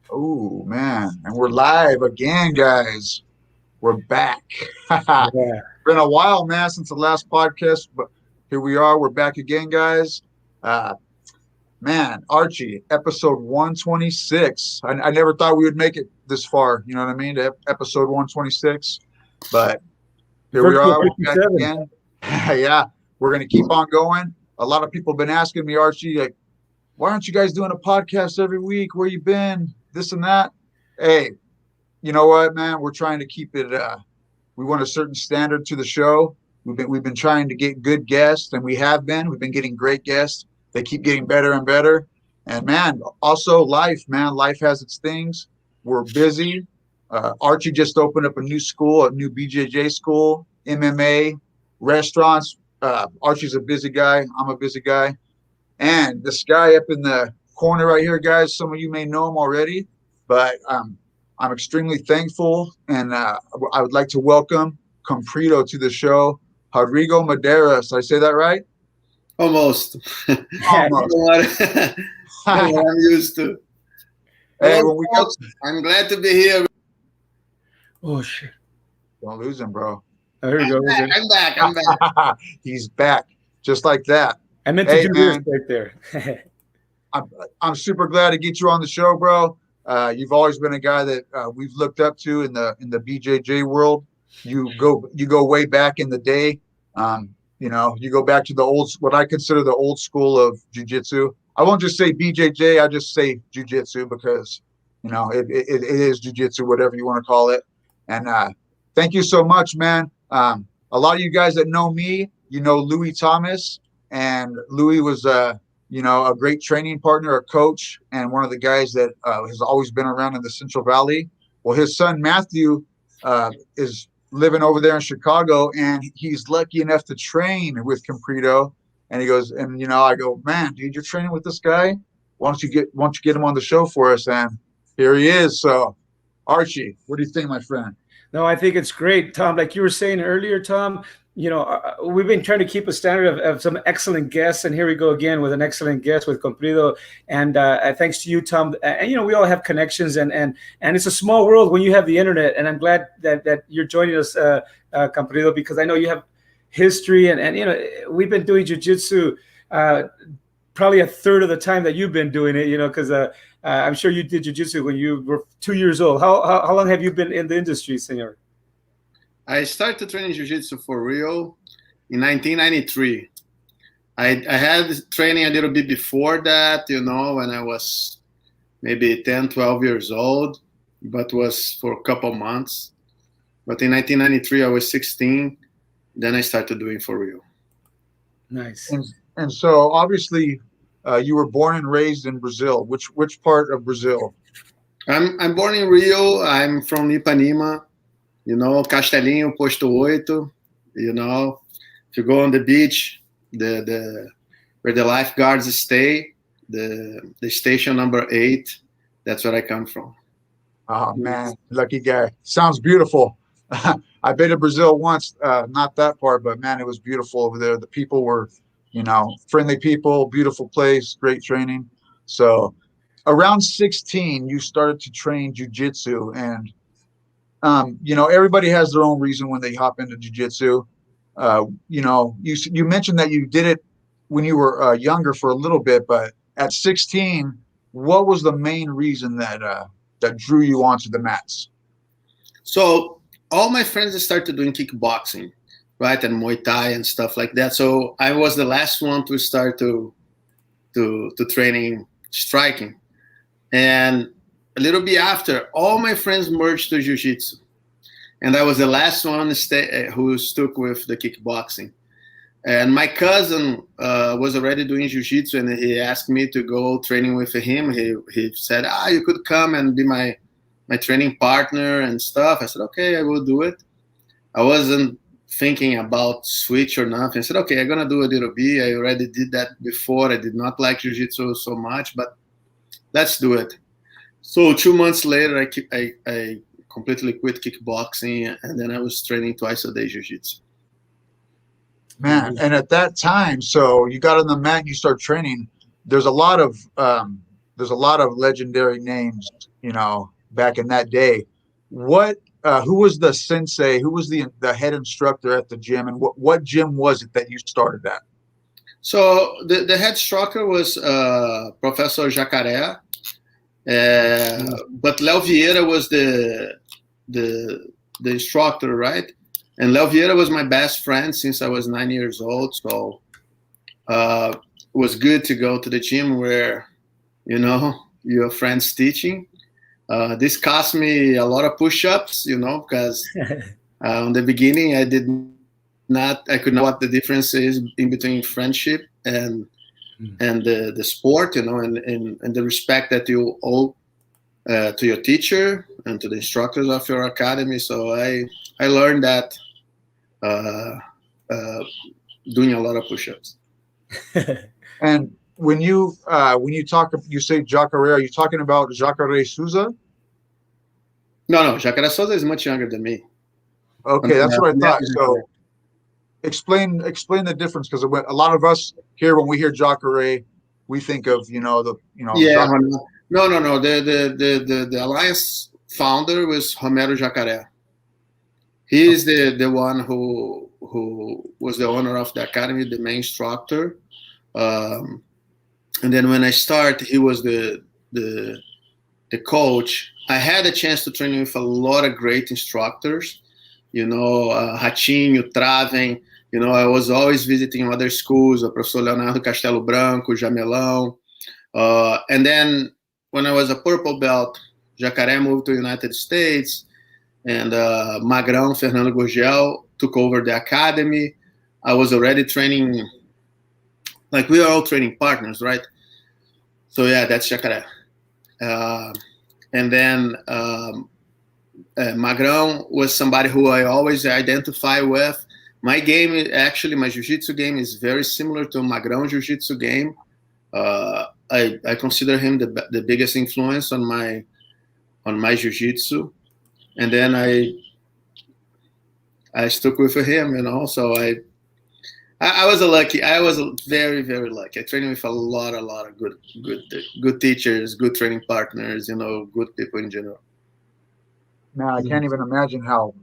Oh man, and we're live again, guys. We're back. Yeah. Been a while, man, since the last podcast, but here we are. We're back again, guys. Uh, man, Archie, episode 126. I never thought we would make it this far. You know what I mean? To episode 126, but here we Virtual are. We're back 57. again. Yeah, we're gonna keep on going. A lot of people have been asking me, Archie, like, why aren't you guys doing a podcast every week? Where you been? This and that. Hey, you know what, man? We're trying to keep it. We want a certain standard to the show. We've been trying to get good guests, and we have been. We've been getting great guests. They keep getting better and better. And man, also life, man. Life has its things. We're busy. Archie just opened up a new school, a new BJJ school, MMA, restaurants. Archie's a busy guy. I'm a busy guy. And this guy up in the corner right here, guys, some of you may know him already, but I'm extremely thankful. And I would like to welcome Comprido to the show. Rodrigo Medeiros. Did I say that right? Almost. Almost. I'm used to. Hey, Hello, when we go, folks. I'm glad to be here. Oh, shit. don't lose him, bro. Oh, here we go. We're good. I'm back. I'm back. He's back, just like that. I meant Hey, to do man. this right there. I'm super glad to get you on the show, bro. You've always been a guy that we've looked up to in the BJJ world. You go way back in the day. You go back to the old, what I consider the old school of jujitsu. I won't just say BJJ. I just say jujitsu because it is jujitsu, whatever you want to call it. And thank you so much, man. A lot of you guys that know me, you know Louis Thomas, and Louis was a great training partner, a coach, and one of the guys that has always been around in the Central Valley. Well, his son Matthew is living over there in Chicago, and he's lucky enough to train with Comprido. And he goes, and I go, man, dude, you're training with this guy. Why don't you get him on the show for us? And here he is. So, Archie, what do you think, my friend? No, I think it's great, Tom. Like you were saying earlier, Tom, we've been trying to keep a standard of some excellent guests. And here we go again with an excellent guest with Comprido. And thanks to you, Tom. And, we all have connections and it's a small world when you have the internet. And I'm glad that you're joining us, Comprido, because I know you have history and we've been doing jiu-jitsu probably a third of the time that you've been doing it, because I'm sure you did jiu-jitsu when you were 2 years old. How long have you been in the industry, senor? I started training jiu-jitsu for real in 1993. I had training a little bit before that, when I was maybe 10, 12 years old, but was for a couple months. But in 1993, I was 16. Then I started doing for real. Nice. And so obviously you were born and raised in Brazil. Which part of Brazil? I'm born in Rio. I'm from Ipanema, Castelinho, Posto 8, if you go on the beach, where the lifeguards stay, the station number 8, that's where I come from. Oh, man, lucky guy. Sounds beautiful. I've been to Brazil once, not that far, but man, it was beautiful over there. The people were, friendly people, beautiful place, great training. So around 16, you started to train jiu-jitsu, and everybody has their own reason when they hop into jiu-jitsu. You mentioned that you did it when you were younger for a little bit, but at 16, what was the main reason that drew you onto the mats? So all my friends started doing kickboxing, right, and Muay Thai and stuff like that. So I was the last one to start to training striking, and a little bit after, all my friends merged to jiu-jitsu, and I was the last one who stuck with the kickboxing. And my cousin was already doing jiu-jitsu, and he asked me to go training with him. He said, you could come and be my training partner and stuff. I said, okay, I will do it. I wasn't thinking about switch or nothing. I said, okay, I'm going to do a little bit. I already did that before. I did not like jiu-jitsu so much, but let's do it. So 2 months later, I completely quit kickboxing, and then I was training twice a day jiu-jitsu. Man, and at that time, so you got on the mat and you start training. There's a lot of there's a lot of legendary names, you know, back in that day. Who was the sensei? Who was the head instructor at the gym, and what gym was it that you started at? So the head instructor was Professor Jacaré, but Léo Vieira was the instructor, right? And Léo Vieira was my best friend since I was 9 years old. So it was good to go to the gym where, you know, your friend's teaching. This cost me a lot of push-ups, you know, because in the beginning I could not what the difference is in between friendship and the sport, you know, and the respect that you owe to your teacher and to the instructors of your academy. So I learned that doing a lot of push-ups. And when you say Jacare, are you talking about Jacare Souza? No, Jacaré Souza is much younger than me. Okay, that's what I thought. So explain the difference, because a lot of us here, when we hear Jacare, we think of Yeah, Jacare. no. The alliance founder was Romero Jacaré. He is the one who was the owner of the academy, the main instructor. And then when I started, he was the coach. I had a chance to train with a lot of great instructors, you know, Ratinho, Traven. You know, I was always visiting other schools, Professor Leonardo Castelo Branco, Jamelão. And then when I was a purple belt, Jacaré moved to the United States, and Magrão, Fernando Gurgel, took over the academy. I was already training, like we were all training partners, right? So yeah, that's Jacaré. And then Magrão was somebody who I always identify with. My game, actually, my jiu-jitsu game is very similar to Magrão jiu-jitsu game. I consider him the biggest influence on my jiu-jitsu. And then I stuck with him, you know. So I was very, very lucky. I trained with a lot of good teachers, good training partners, you know, good people in general. Now I can't even imagine how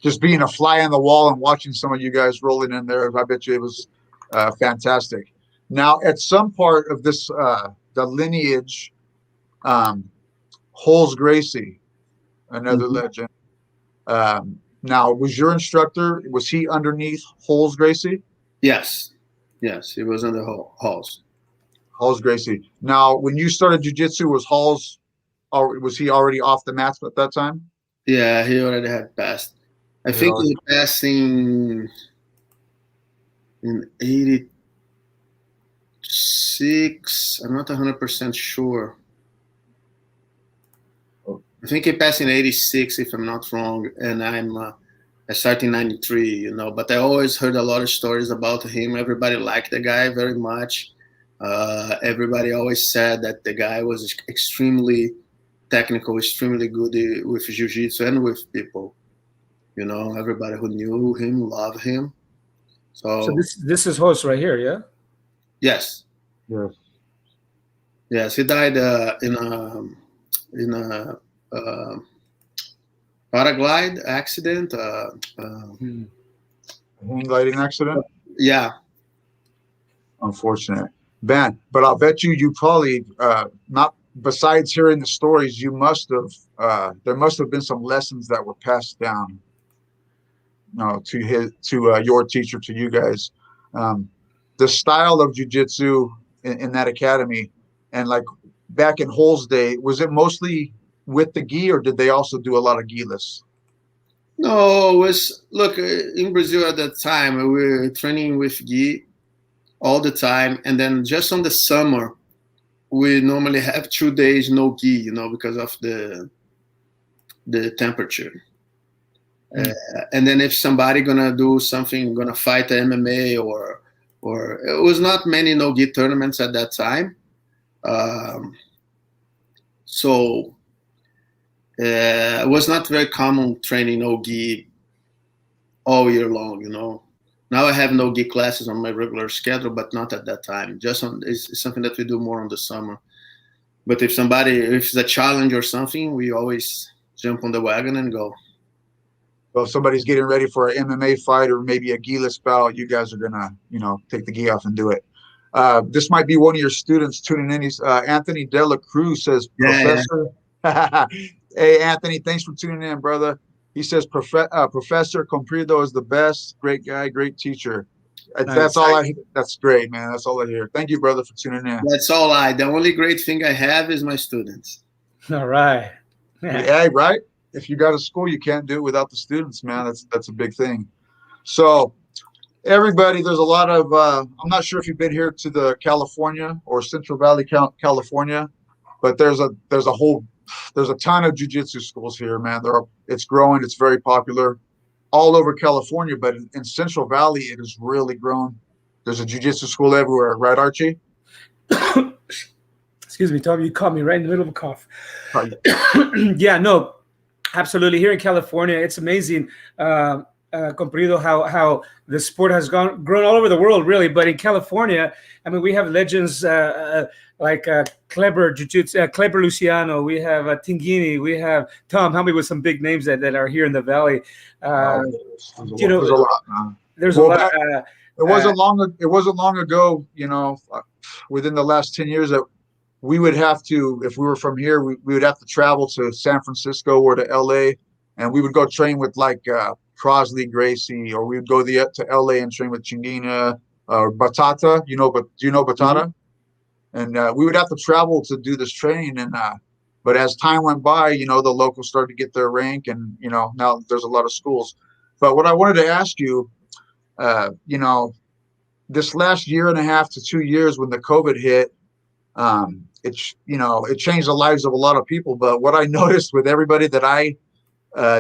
just being a fly on the wall and watching some of you guys rolling in there. I bet you it was fantastic. Now, at some part of this, the lineage, Holes Gracie, another legend. Now, was your instructor, was he underneath Holes Gracie? Yes, he was under Halls. Holes Gracie. Now, when you started jiu-jitsu, was he already off the mats at that time? Yeah, he already had passed. I think he passed in 86. I'm not 100% sure. I think he passed in 86, if I'm not wrong, and I started in 93, you know, but I always heard a lot of stories about him. Everybody liked the guy very much. Everybody always said that the guy was extremely technical, extremely good with jiu-jitsu and with people. You know, everybody who knew him loved him. So this is host right here, yeah? Yes. Yes. Yes, he died in a paraglide accident. Hang gliding accident? Yeah. Unfortunate. Bad. But I'll bet you probably, not besides hearing the stories, you must have, there must have been some lessons that were passed down, to your teacher, to you guys. The style of jiu-jitsu in that academy, and like back in Holes' day, was it mostly with the gi, or did they also do a lot of gi-less? No, it was, look, in Brazil at that time, we were training with gi all the time. And then just on the summer, we normally have 2 days no gi, you know, because of the temperature. And then if somebody gonna do something, gonna fight a MMA or it was not many no gi tournaments at that time. So it was not very common training no gi all year long, you know. Now I have no gi classes on my regular schedule, but not at that time. Just it's something that we do more on the summer. But if it's a challenge or something, we always jump on the wagon and go. Well, if somebody's getting ready for an MMA fight or maybe a gi-less bout, you guys are gonna, take the gi off and do it. This might be one of your students tuning in. He's Anthony Dela Cruz says, Professor. Yeah. Hey, Anthony, thanks for tuning in, brother. He says, Professor Comprido is the best. Great guy, great teacher. That's great, man. That's all I hear. Thank you, brother, for tuning in. That's all the only great thing I have is my students. All right. Yeah, right. If you got a school, you can't do it without the students, man. That's a big thing. So everybody, there's a lot of, I'm not sure if you've been here to the California or Central Valley, California, but there's a ton of jiu-jitsu schools here, man. It's growing. It's very popular all over California, but in Central Valley, it has really grown. There's a jiu-jitsu school everywhere, right, Archie? Excuse me, Tom, you caught me right in the middle of a cough. Yeah, no, absolutely. Here in California, it's amazing, Comprido, how the sport has grown all over the world, really. But in California, I mean, we have legends like Kleber Jiu-Jitsu, Kleber Luciano. We have Tinguini. We have Tom. Help me with some big names that are here in the valley. There's a lot, man. There's a lot. It wasn't long ago, within the last 10 years that we would have to, if we were from here, we would have to travel to San Francisco or to LA, and we would go train with like Crosley Gracie, or we would go to LA and train with Chinguina or Batata. Do you know Batata? Mm-hmm. And we would have to travel to do this training. And but as time went by, the locals started to get their rank, and now there's a lot of schools. But what I wanted to ask you, this last year and a half to 2 years when the COVID hit, it changed the lives of a lot of people. But what I noticed with everybody that I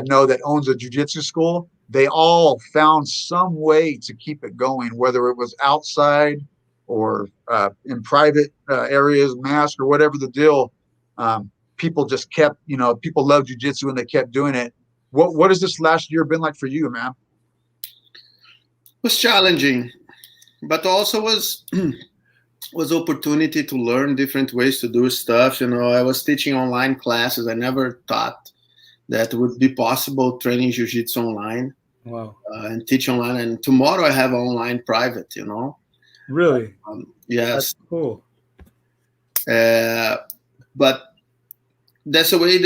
know that owns a jiu-jitsu school, they all found some way to keep it going, whether it was outside or in private areas, mask or whatever the deal. People just kept, people love jiu-jitsu and they kept doing it. What has this last year been like for you, man? It was challenging, but also was opportunity to learn different ways to do stuff. I was teaching online classes. I never thought that would be possible, training jiu-jitsu online. Wow. And teach online. And tomorrow I have online private, Really? Yes. That's cool. But that's the way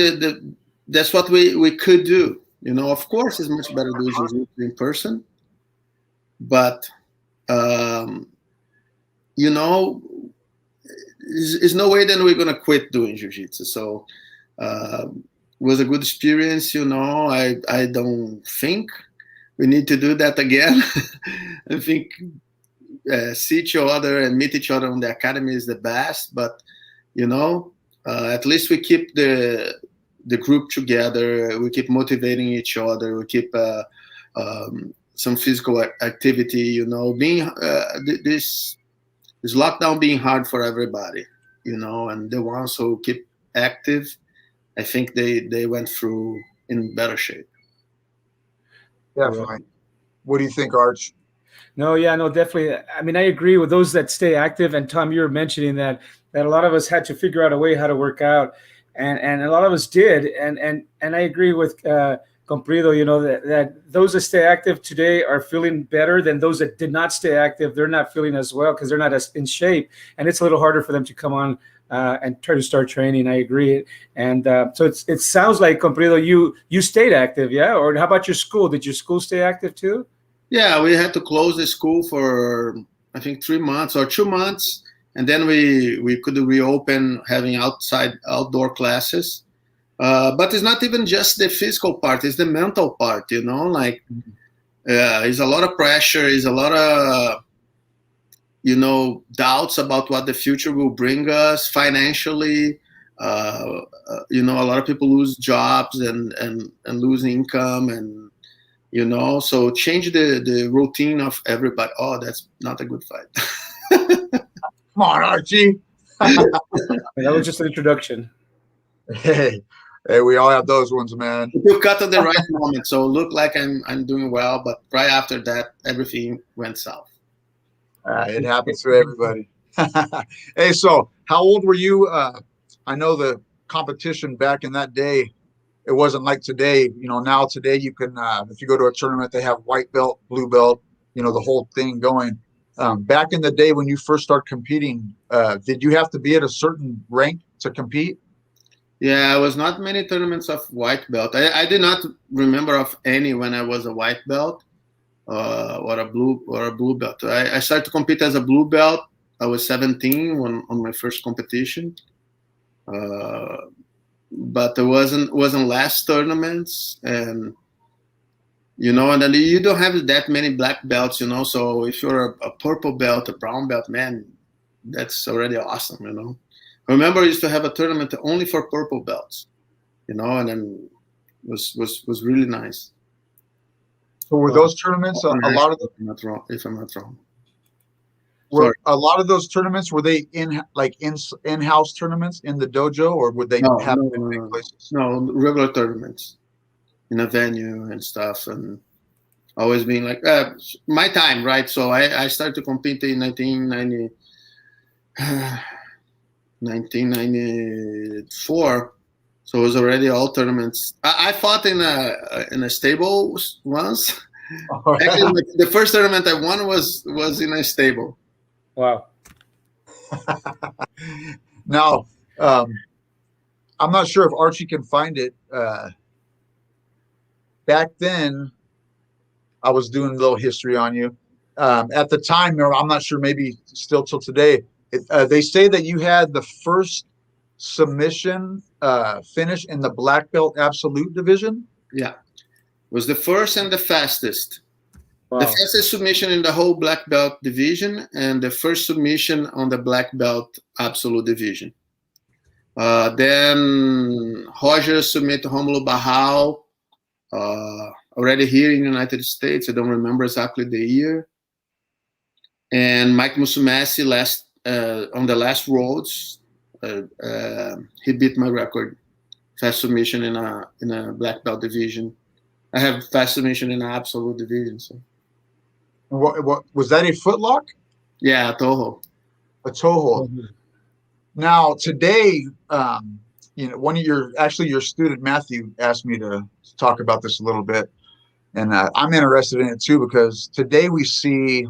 that's what we could do. Of course, it's much better to do jiu-jitsu in person. But, there's no way then we're going to quit doing jiu-jitsu. So it was a good experience, I don't think we need to do that again. I think see each other and meet each other on the academy is the best. But, at least we keep the group together. We keep motivating each other. We keep some physical activity, being this lockdown being hard for everybody, and the ones who keep active, I think they went through in better shape. Definitely. What do you think, Arch? No, definitely. I mean, I agree with those that stay active. And Tom, you were mentioning that a lot of us had to figure out a way how to work out, and a lot of us did. And I agree with Comprido, that those that stay active today are feeling better than those that did not stay active. They're not feeling as well because they're not as in shape, and it's a little harder for them to come on and try to start training. I agree. And so it sounds like, Comprido, you stayed active, yeah? Or how about your school? Did your school stay active too? Yeah, we had to close the school for, I think, 3 months or 2 months. And then we could reopen having outdoor classes. But it's not even just the physical part, it's the mental part, like it's a lot of pressure, it's a lot of, doubts about what the future will bring us financially. A lot of people lose jobs and lose income, and, so change the routine of everybody. Oh, that's not a good fight. Come on, Archie. That was just an introduction. Hey, Hey, we all have those ones, man. You cut at the right moment, so look like I'm doing well, but right after that, everything went south. It happens to everybody. Hey, so how old were you? I know the competition back in that day, it wasn't like today. Now today you can, if you go to a tournament, they have white belt, blue belt, the whole thing going. Back in the day when you first started competing, did you have to be at a certain rank to compete? Yeah, I was not many tournaments of white belt. I did not remember of any when I was a white belt or a blue belt. I started to compete as a blue belt. I was 17 on my first competition, but it wasn't last tournaments, and and then you don't have that many black belts, So if you're a purple belt, a brown belt, man, that's already awesome, I remember I used to have a tournament only for purple belts, and then was really nice. So were those tournaments a lot of if I'm not wrong? Were a lot of those tournaments, were they in-house tournaments in the dojo, or would they have in big places? No, regular tournaments in a venue and stuff, and always being like my time, right? So I started to compete in 1994, so it was already all tournaments. I fought in a stable once. Actually, the first tournament I won was in a stable. Wow. Now, I'm not sure if Archie can find it. Back then, I was doing a little history on you. At the time, or I'm not sure, maybe still till today, they say that you had the first submission finish in the black belt absolute division. Yeah, it was the first and the fastest. Wow. The fastest submission in the whole black belt division, and the first submission on the black belt absolute division. Then Roger submitted Romulo Barral, already here in the United States. I don't remember exactly the year. And Mike Musumeci on the last Worlds, he beat my record, fast submission in a black belt division. I have fast submission in an absolute division. So. What was that, a footlock? Yeah, a toho. A toho. Mm-hmm. Now today, one of your student Matthew asked me to talk about this a little bit, and I'm interested in it too, because today we see,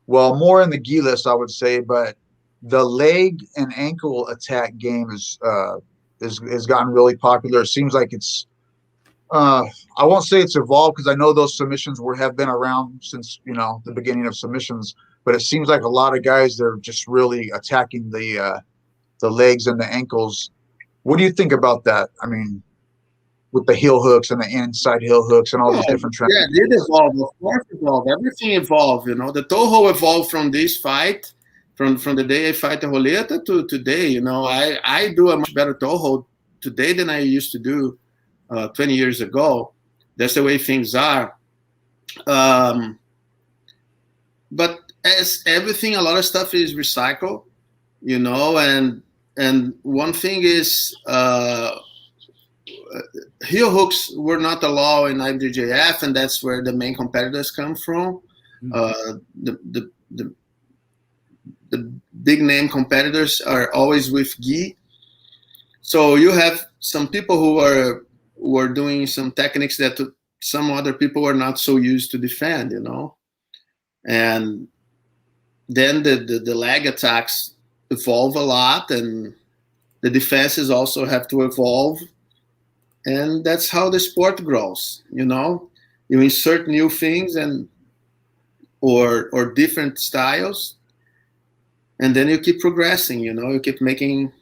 well, more in the gi list, I would say, but the leg and ankle attack game has gotten really popular. It seems like it's I won't say it's evolved, because I know those submissions have been around since the beginning of submissions, but it seems like a lot of guys, they're just really attacking the legs and the ankles. What do you think about that? I mean, with the heel hooks and the inside heel hooks and all these different trends. Yeah, it did evolve. Of course, evolved. Everything evolved. The toho evolved from this fight, from the day I fight the Roleta to today. I do a much better toho today than I used to do 20 years ago. That's the way things are. But as everything, a lot of stuff is recycled, and one thing is heel hooks were not allowed in IBJJF, and that's where the main competitors come from. The big name competitors are always with gi. So you have some people who are doing some techniques that some other people are not so used to defend, and then the leg attacks evolve a lot, and the defenses also have to evolve, and that's how the sport grows. You insert new things or different styles, and then you keep progressing. You keep making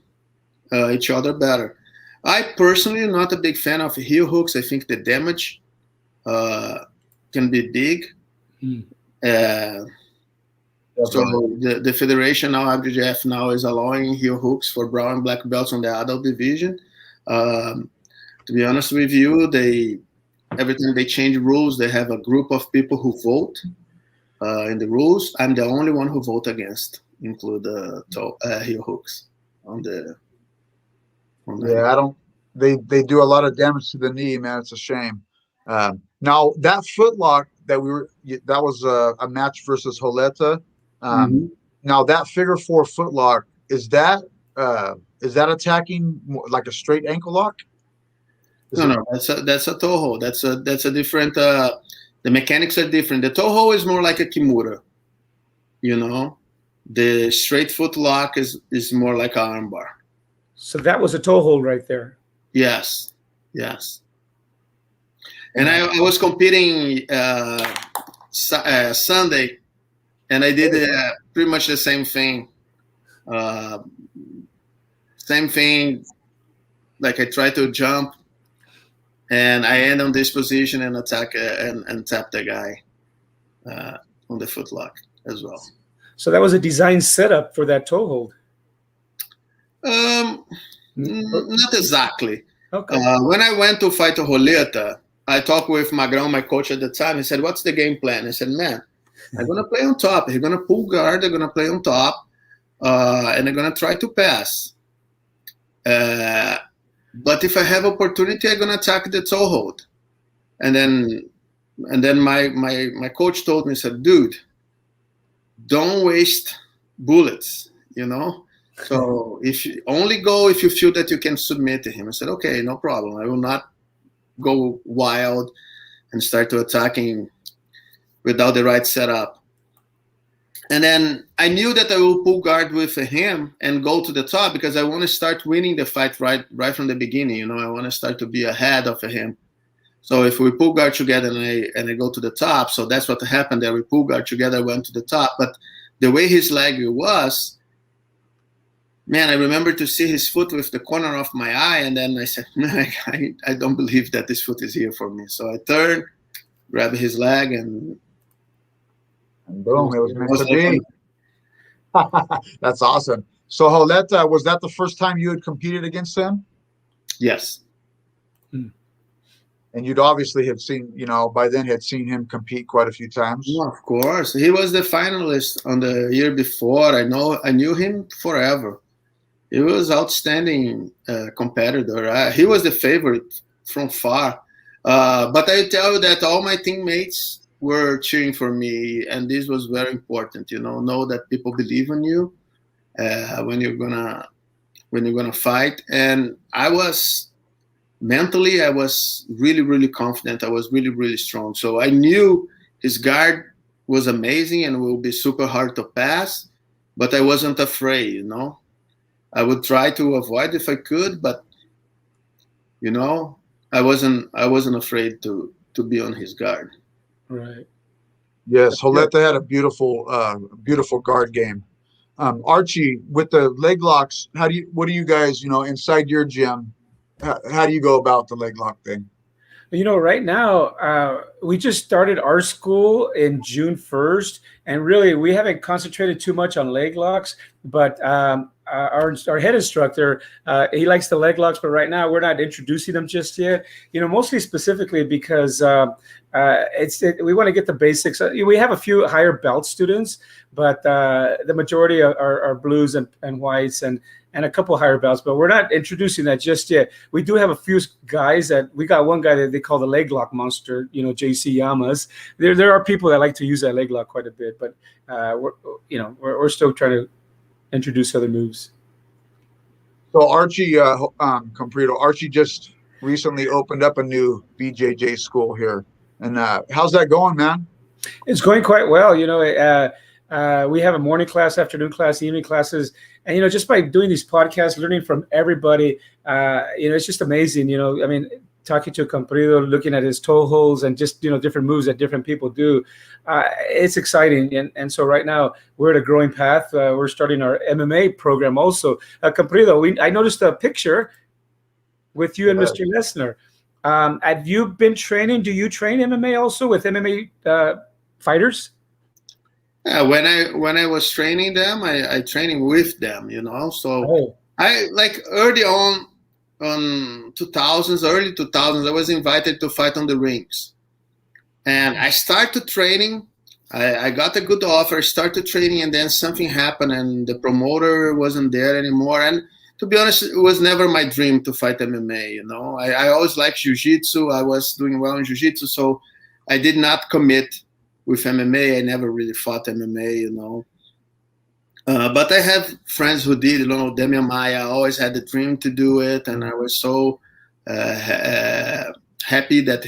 each other better. I personally am not a big fan of heel hooks. I think the damage can be big. So the federation now, IBJJF now, is allowing heel hooks for brown and black belts on the adult division. To be honest with you, every time they change rules, they have a group of people who vote in the rules. I'm the only one who vote against include heel hooks on the. Yeah, they do a lot of damage to the knee, man. It's a shame. Now that footlock that that was a match versus Holeta. Now that figure 4 footlock, is that attacking like a straight ankle lock? No, that's a toe hold. That's a different. The mechanics are different. The toe hold is more like a kimura. The straight foot lock is more like an armbar. So that was a toe hold right there. Yes. And I was competing Sunday, and I did pretty much the same thing. Like I tried to jump, and I end on this position and attack and tap the guy on the foot lock as well. So that was a design setup for that toe hold. Not exactly. Okay. When I went to fight a Roleta, I talked with Magrão, my coach at the time. He said, "What's the game plan?" I said, "Man, I'm gonna play on top. He's gonna pull guard. They're gonna play on top, and they're gonna try to pass. But if I have opportunity, I'm gonna attack the toe hold." And then my coach told me, said, "Dude, don't waste bullets, So if you only go if you feel that you can submit to him." I said, "Okay, no problem. I will not go wild and start to attacking without the right setup." And then I knew that I will pull guard with him and go to the top because I want to start winning the fight right from the beginning. I want to start to be ahead of him. So if we pull guard together and I go to the top, so that's what happened there. We pull guard together, went to the top. But the way his leg was, man, I remember to see his foot with the corner of my eye, and then I said, I don't believe that this foot is here for me. So I turned, grabbed his leg, and boom, it was meant to be. That's awesome. So Roleta, was that the first time you had competed against him? Yes. And you'd obviously have seen, by then had seen him compete quite a few times. Well, of course. He was the finalist on the year before. I knew him forever. He was outstanding competitor. He was the favorite from far. But I tell you that all my teammates were cheering for me, and this was very important. Know that people believe in you when you're gonna fight. And I was mentally, I was really, really confident. I was really, really strong. So I knew his guard was amazing and will be super hard to pass, but I wasn't afraid. I would try to avoid if I could, but I wasn't afraid to be on his guard. Right. Yes, Roleta had a beautiful guard game. Archie, with the leg locks, what do you guys, inside your gym, how do you go about the leg lock thing? Right now, we just started our school in June 1st, and really we haven't concentrated too much on leg locks, but our head instructor, he likes the leg locks, but right now we're not introducing them just yet, mostly specifically because we want to get the basics. We have a few higher belt students, but the majority are blues and whites and a couple higher belts, but we're not introducing that just yet. We do have a few guys we got one guy that they call the leg lock monster, JC Yamas. There are people that like to use that leg lock quite a bit, but we're still trying to introduce other moves. So Archie Comprido, Archie just recently opened up a new BJJ school here. And how's that going, man? It's going quite well. We have a morning class, afternoon class, evening classes. And, just by doing these podcasts, learning from everybody, it's just amazing. Talking to Comprido, looking at his toe holds and just, different moves that different people do. It's exciting. And so right now we're at a growing path. We're starting our MMA program also. Comprido, I noticed a picture with you and Mr. Lesnar. Have you been training? Do you train MMA also with MMA fighters? Yeah, when I was training them, I training with them, So I like early on 2000s, early 2000s, I was invited to fight on the rings, and I started training. I got a good offer, started training, and then something happened, and the promoter wasn't there anymore. And to be honest, it was never my dream to fight MMA. You know, I always liked jiu-jitsu. I was doing well in jiu-jitsu, so I did not commit with MMA. I never really fought MMA, you know. But I have friends who did, you know. Demian Maia always had the dream to do it, and I was so happy that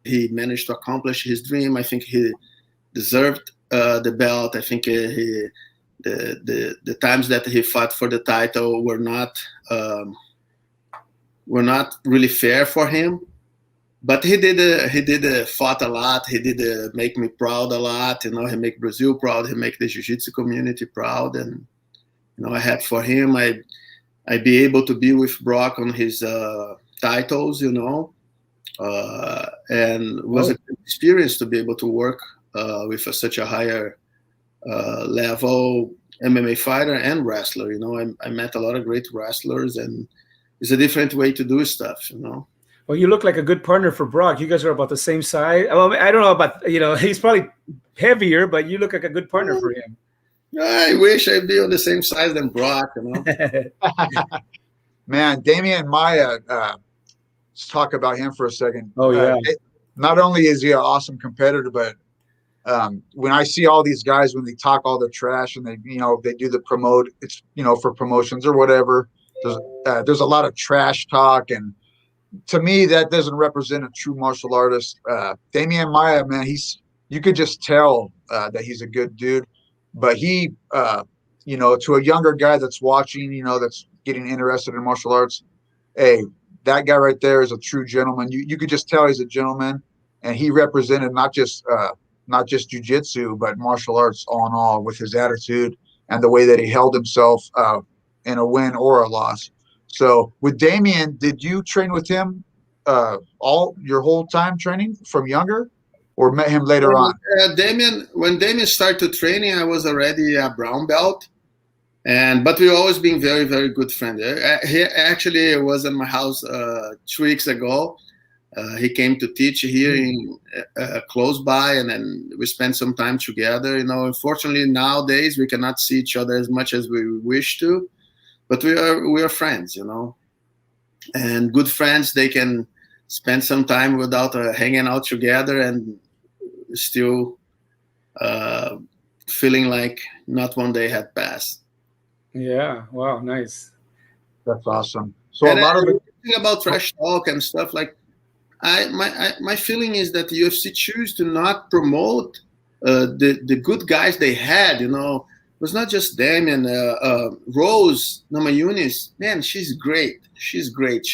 he managed to accomplish his dream. I think he deserved the belt. I think the times that he fought for the title were not really fair for him. But he did fought a lot. He did make me proud a lot. You know, he make Brazil proud. He make the jiu-jitsu community proud. And you know, I had for him, I be able to be with Brock on his titles. You know, and it was a good experience to be able to work with such a higher level MMA fighter and wrestler. You know, I met a lot of great wrestlers, and it's a different way to do stuff. You know. Well, you look like a good partner for Brock. You guys are about the same size. Well, I don't know about, you know, he's probably heavier, but you look like a good partner for him. I wish I'd be on the same size than Brock, you know. Man, Demian Maia, let's talk about him for a second. Oh, yeah. Not only is he an awesome competitor, but when I see all these guys, when they talk all the trash and they, you know, they do the promote, it's, you know, for promotions or whatever, there's a lot of trash talk, and to me, that doesn't represent a true martial artist. Demian Maia, man, you could just tell that he's a good dude. But he, you know, to a younger guy that's watching, you know, that's getting interested in martial arts, hey, that guy right there is a true gentleman. You could just tell he's a gentleman, and he represented not just jiu-jitsu, but martial arts all in all, with his attitude and the way that he held himself in a win or a loss. So with Demian, did you train with him all your whole time training from younger, or met him later on? When Demian started training, I was already a brown belt, but we always been very, very good friends. He actually was in my house 2 weeks ago. He came to teach here in close by, and then we spent some time together. You know, unfortunately nowadays we cannot see each other as much as we wish to. But we are friends, you know, and good friends. They can spend some time without hanging out together and still feeling like not one day had passed. Yeah. Wow. Nice. That's awesome. So and a lot of the thing about trash talk and stuff, like my feeling is that the UFC choose to not promote the good guys they had, you know. It was not just Demian. Rose Namajunas, man, she's great. She's great.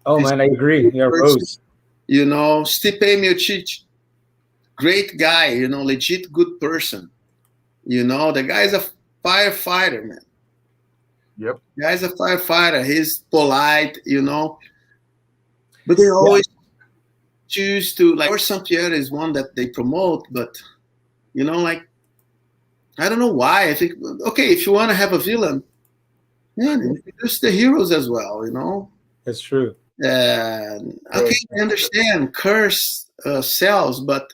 Man, I agree. Yeah, Rose. You know, Stipe Miocic, great guy. You know, legit good person. You know, the guy's a firefighter, man. Yep. The guy's a firefighter. He's polite, you know. But they always choose to, like, or St. Pierre is one that they promote, but, you know, like, I don't know why. I think, okay, if you want to have a villain, man, introduce the heroes as well, you know? That's true. Okay, I understand curse sells, but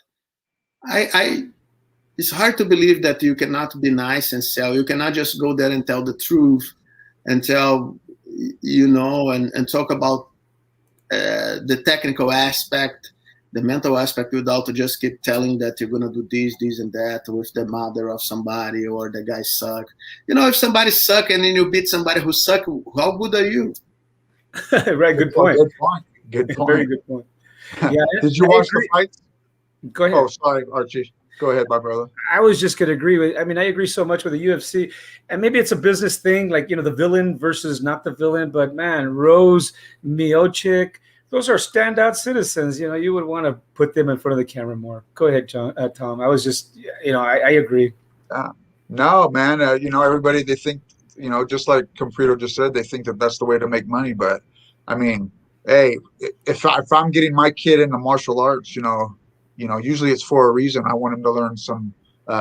it's hard to believe that you cannot be nice and sell. You cannot just go there and tell the truth and tell, you know, and talk about the technical aspect, the mental aspect, without to just keep telling that you're going to do this and that with the mother of somebody, or the guy suck. You know, if somebody suck and then you beat somebody who suck, how good are you? Right, good point. Good point. Very good point. Yeah. Did you watch the fights? Go ahead. Oh, sorry, Archie. Go ahead, my brother. I was just going to agree with, I mean, I agree so much with the UFC, and maybe it's a business thing, like, you know, the villain versus not the villain, but man, Rose, Miocic, those are standout citizens. You know, you would want to put them in front of the camera more. Go ahead, Tom. I was just, you know, I agree. No, man. You know, everybody, they think, you know, just like Comprido just said, they think that that's the way to make money. But I mean, hey, if I'm getting my kid into martial arts, you know, usually it's for a reason. I want him to learn some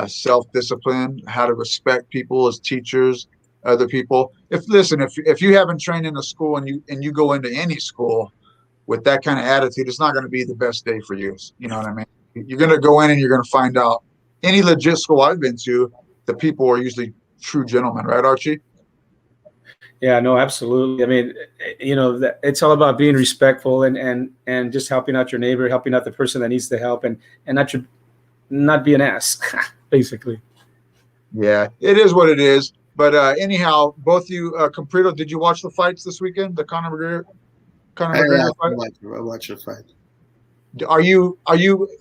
self-discipline, how to respect people as teachers, other people. If you haven't trained in a school and you go into any school with that kind of attitude, it's not going to be the best day for you. You know what I mean? You're going to go in and you're going to find out. Any legit school I've been to, the people are usually true gentlemen, right, Archie? Yeah, no, absolutely. I mean, it's all about being respectful and just helping out your neighbor, helping out the person that needs the help, and not be an ass, basically. Yeah, it is what it is. But anyhow, both you, Comprido, did you watch the fights this weekend? The Conor McGregor fight. I watch a fight. Are you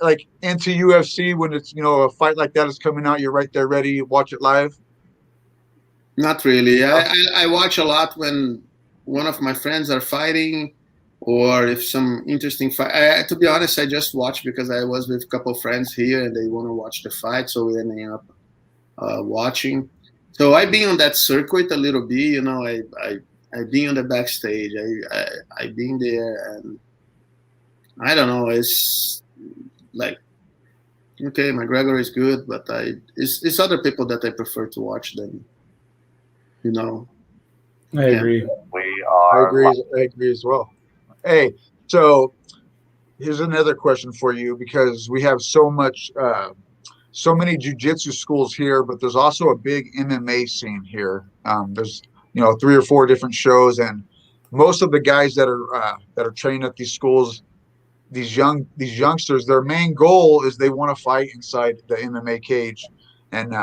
like into UFC when it's a fight like that is coming out? You're right there ready. You watch it live. Not really. I watch a lot when one of my friends are fighting, or if some interesting fight. To be honest, I just watch because I was with a couple of friends here and they want to watch the fight, so we ended up watching. So I've been on that circuit a little bit. I've been on the backstage. I've been there, and I don't know. It's like, okay, McGregor is good, but it's other people that I prefer to watch than. I agree. I agree as well. Hey, so here's another question for you, because we have so many jiu-jitsu schools here, but there's also a big MMA scene here. There's 3 or 4 different shows, and most of the guys that are training at these schools, these youngsters, their main goal is they want to fight inside the MMA cage, and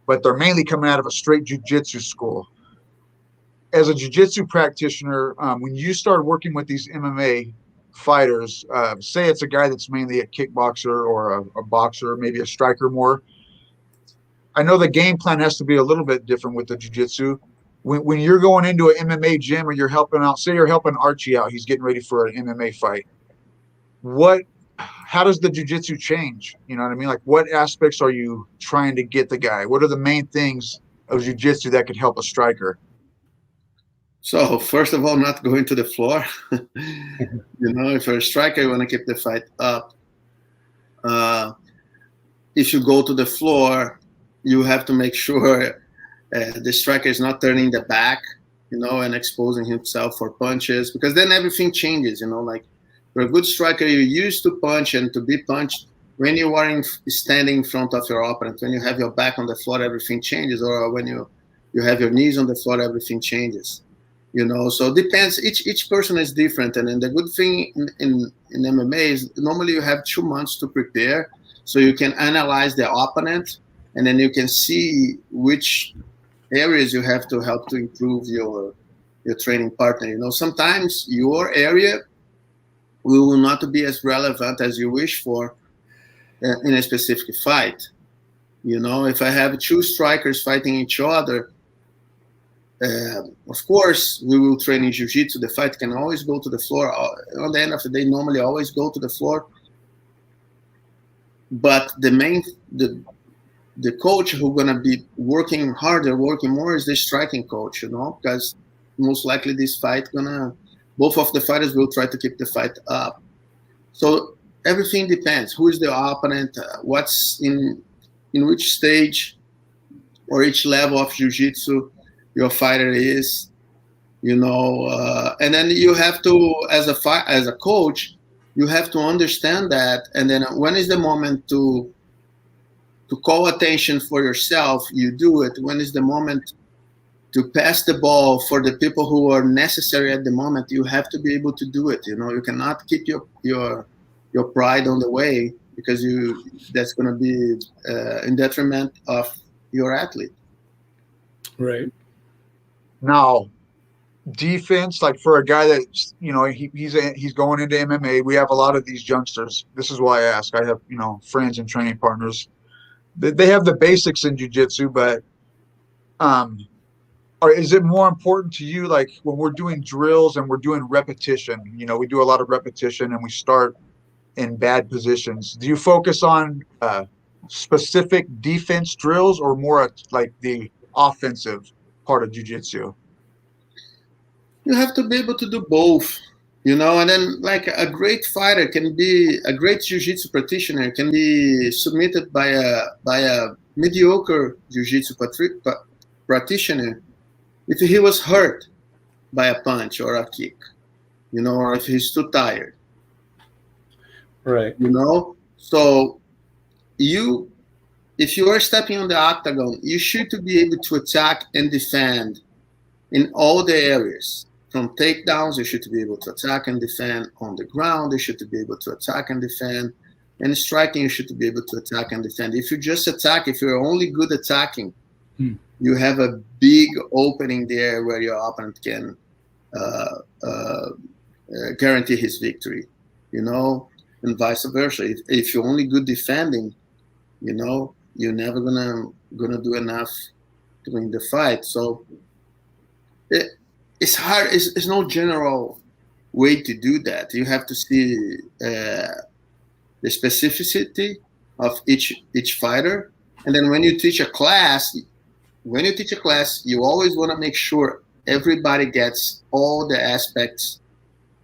but they're mainly coming out of a straight jiu-jitsu school. As a jiu-jitsu practitioner, when you start working with these MMA fighters, say it's a guy that's mainly a kickboxer or a boxer, maybe a striker more, I know the game plan has to be a little bit different with the jiu-jitsu. When you're going into an MMA gym or you're helping out, say you're helping Archie out, he's getting ready for an MMA fight. How does the jiu-jitsu change? You know what I mean? Like, what aspects are you trying to get the guy? What are the main things of jiu-jitsu that could help a striker? So first of all, not going to the floor. If you're a striker, you want to keep the fight up. If you go to the floor, you have to make sure the striker is not turning the back, and exposing himself for punches, because then everything changes. Like, for a good striker, you're used to punch and to be punched. When you are standing in front of your opponent, when you have your back on the floor, everything changes. Or when you have your knees on the floor, everything changes. So it depends. Each person is different. And then the good thing in MMA is normally you have 2 months to prepare, so you can analyze the opponent, and then you can see which areas you have to help to improve your training partner. Sometimes your area will not be as relevant as you wish for in a specific fight. If I have 2 strikers fighting each other, of course, we will train in jiu-jitsu. The fight can always go to the floor. On the end of the day, normally always go to the floor. But the coach who's gonna be working harder, working more, is the striking coach. Because most likely this fight both of the fighters will try to keep the fight up. So everything depends. Who is the opponent? What's in which stage or each level of jiu-jitsu your fighter is, and then you have to, as a coach, you have to understand that. And then when is the moment to call attention for yourself, you do it. When is the moment to pass the ball for the people who are necessary at the moment, you have to be able to do it. You cannot keep your pride on the way, because that's going to be in detriment of your athlete. Right. Now, defense, like for a guy that's, he's going into MMA, we have a lot of these youngsters. This is why I ask. I have, friends and training partners. They have the basics in jiu-jitsu, but is it more important to you, like when we're doing drills and we're doing repetition, we do a lot of repetition and we start in bad positions. Do you focus on specific defense drills or more like the offensive part of jiu-jitsu? You have to be able to do both, and then like a great fighter can be a great jiu-jitsu practitioner can be submitted by a mediocre jiu-jitsu practitioner if he was hurt by a punch or a kick, or if he's too tired. Right. So if you are stepping on the octagon, you should be able to attack and defend in all the areas. From takedowns, you should be able to attack and defend. On the ground, you should be able to attack and defend. And striking, you should be able to attack and defend. If you just attack, if you're only good attacking, you have a big opening there where your opponent can guarantee his victory, and vice versa. If you're only good defending, you're never gonna do enough to win the fight. So it's hard. It's no general way to do that. You have to see the specificity of each fighter, and then when you teach a class, you always want to make sure everybody gets all the aspects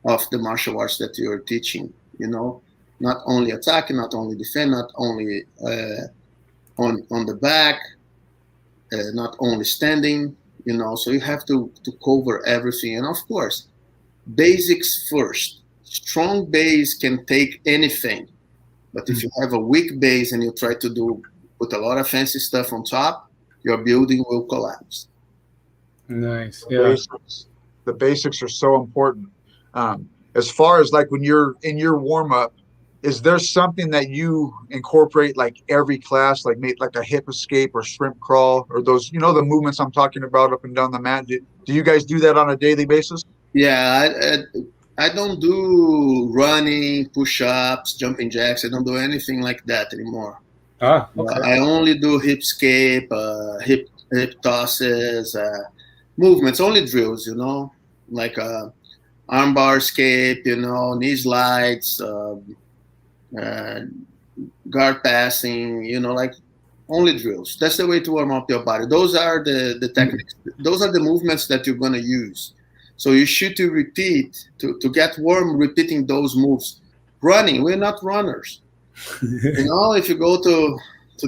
of the martial arts that you're teaching. Not only attacking, not only defend, not only on the back, not only standing. So you have to cover everything. And of course, basics first. Strong base can take anything, but if you have a weak base and you try to put a lot of fancy stuff on top, your building will collapse. Nice. Yeah. The basics are so important. As far as like when you're in your warm up, is there something that you incorporate like every class, like a hip escape or shrimp crawl or those, the movements I'm talking about up and down the mat? Do you guys do that on a daily basis? Yeah, I don't do running, push-ups, jumping jacks. I don't do anything like that anymore. Okay. I only do hip escape, hip tosses, movements, only drills, like armbar escape, knee slides, guard passing, like only drills. That's the way to warm up your body. Those are the techniques. Those are the movements that you're going to use. So you should repeat, to get warm, repeating those moves. Running, we're not runners. If you go to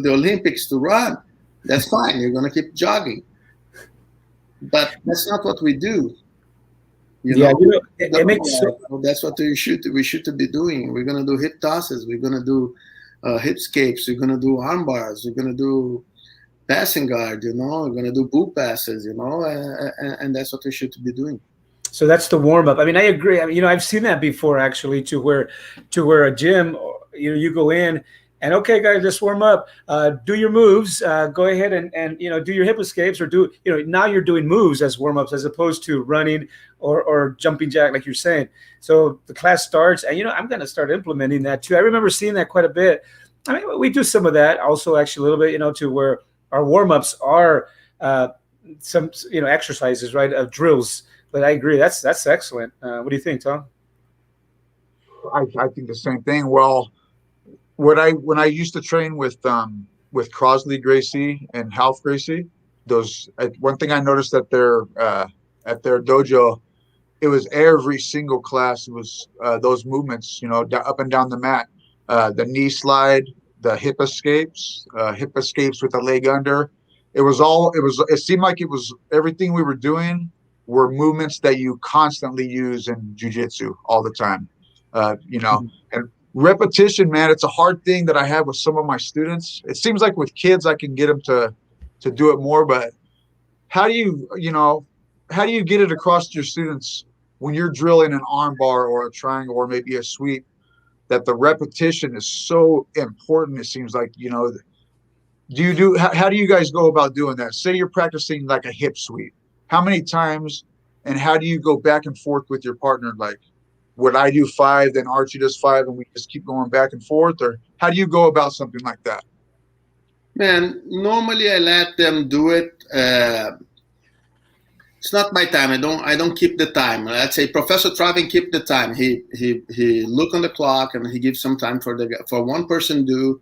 the Olympics to run, that's fine. You're going to keep jogging. But that's not what we do. It makes sense. That's what we should be doing. We're going to do hip tosses. We're going to do hip escapes. We're going to do arm bars. We're going to do passing guard. We're going to do boot passes. And that's what we should be doing. So that's the warm up. I mean, I agree. I mean, I've seen that before actually, to where a gym, you go in and okay, guys, just warm up. Do your moves. Go ahead and do your hip escapes or do now you're doing moves as warm ups as opposed to running or jumping jack like you're saying. So the class starts, and I'm going to start implementing that too. I remember seeing that quite a bit. I mean, we do some of that also actually a little bit, to where our warm ups are some exercises, right, of drills. But I agree, that's excellent. What do you think, Tom? I think the same thing. Well, when I used to train with Crosley Gracie and Half Gracie, one thing I noticed at their dojo, it was every single class. It was those movements, up and down the mat, the knee slide, the hip escapes with the leg under. It seemed like it was everything we were doing were movements that you constantly use in jiu-jitsu all the time. And repetition, man, it's a hard thing that I have with some of my students. It seems like with kids, I can get them to do it more, but how do you get it across to your students when you're drilling an arm bar or a triangle or maybe a sweep, that the repetition is so important? It seems like, how do you guys go about doing that? Say you're practicing like a hip sweep. How many times and how do you go back and forth with your partner? Like, would I do 5, then Archie does 5, and we just keep going back and forth? Or how do you go about something like that? Man, normally I let them do it. It's not my time. I don't keep the time. Let's say Professor Travin keep the time. He look on the clock and he gives some time for one person do,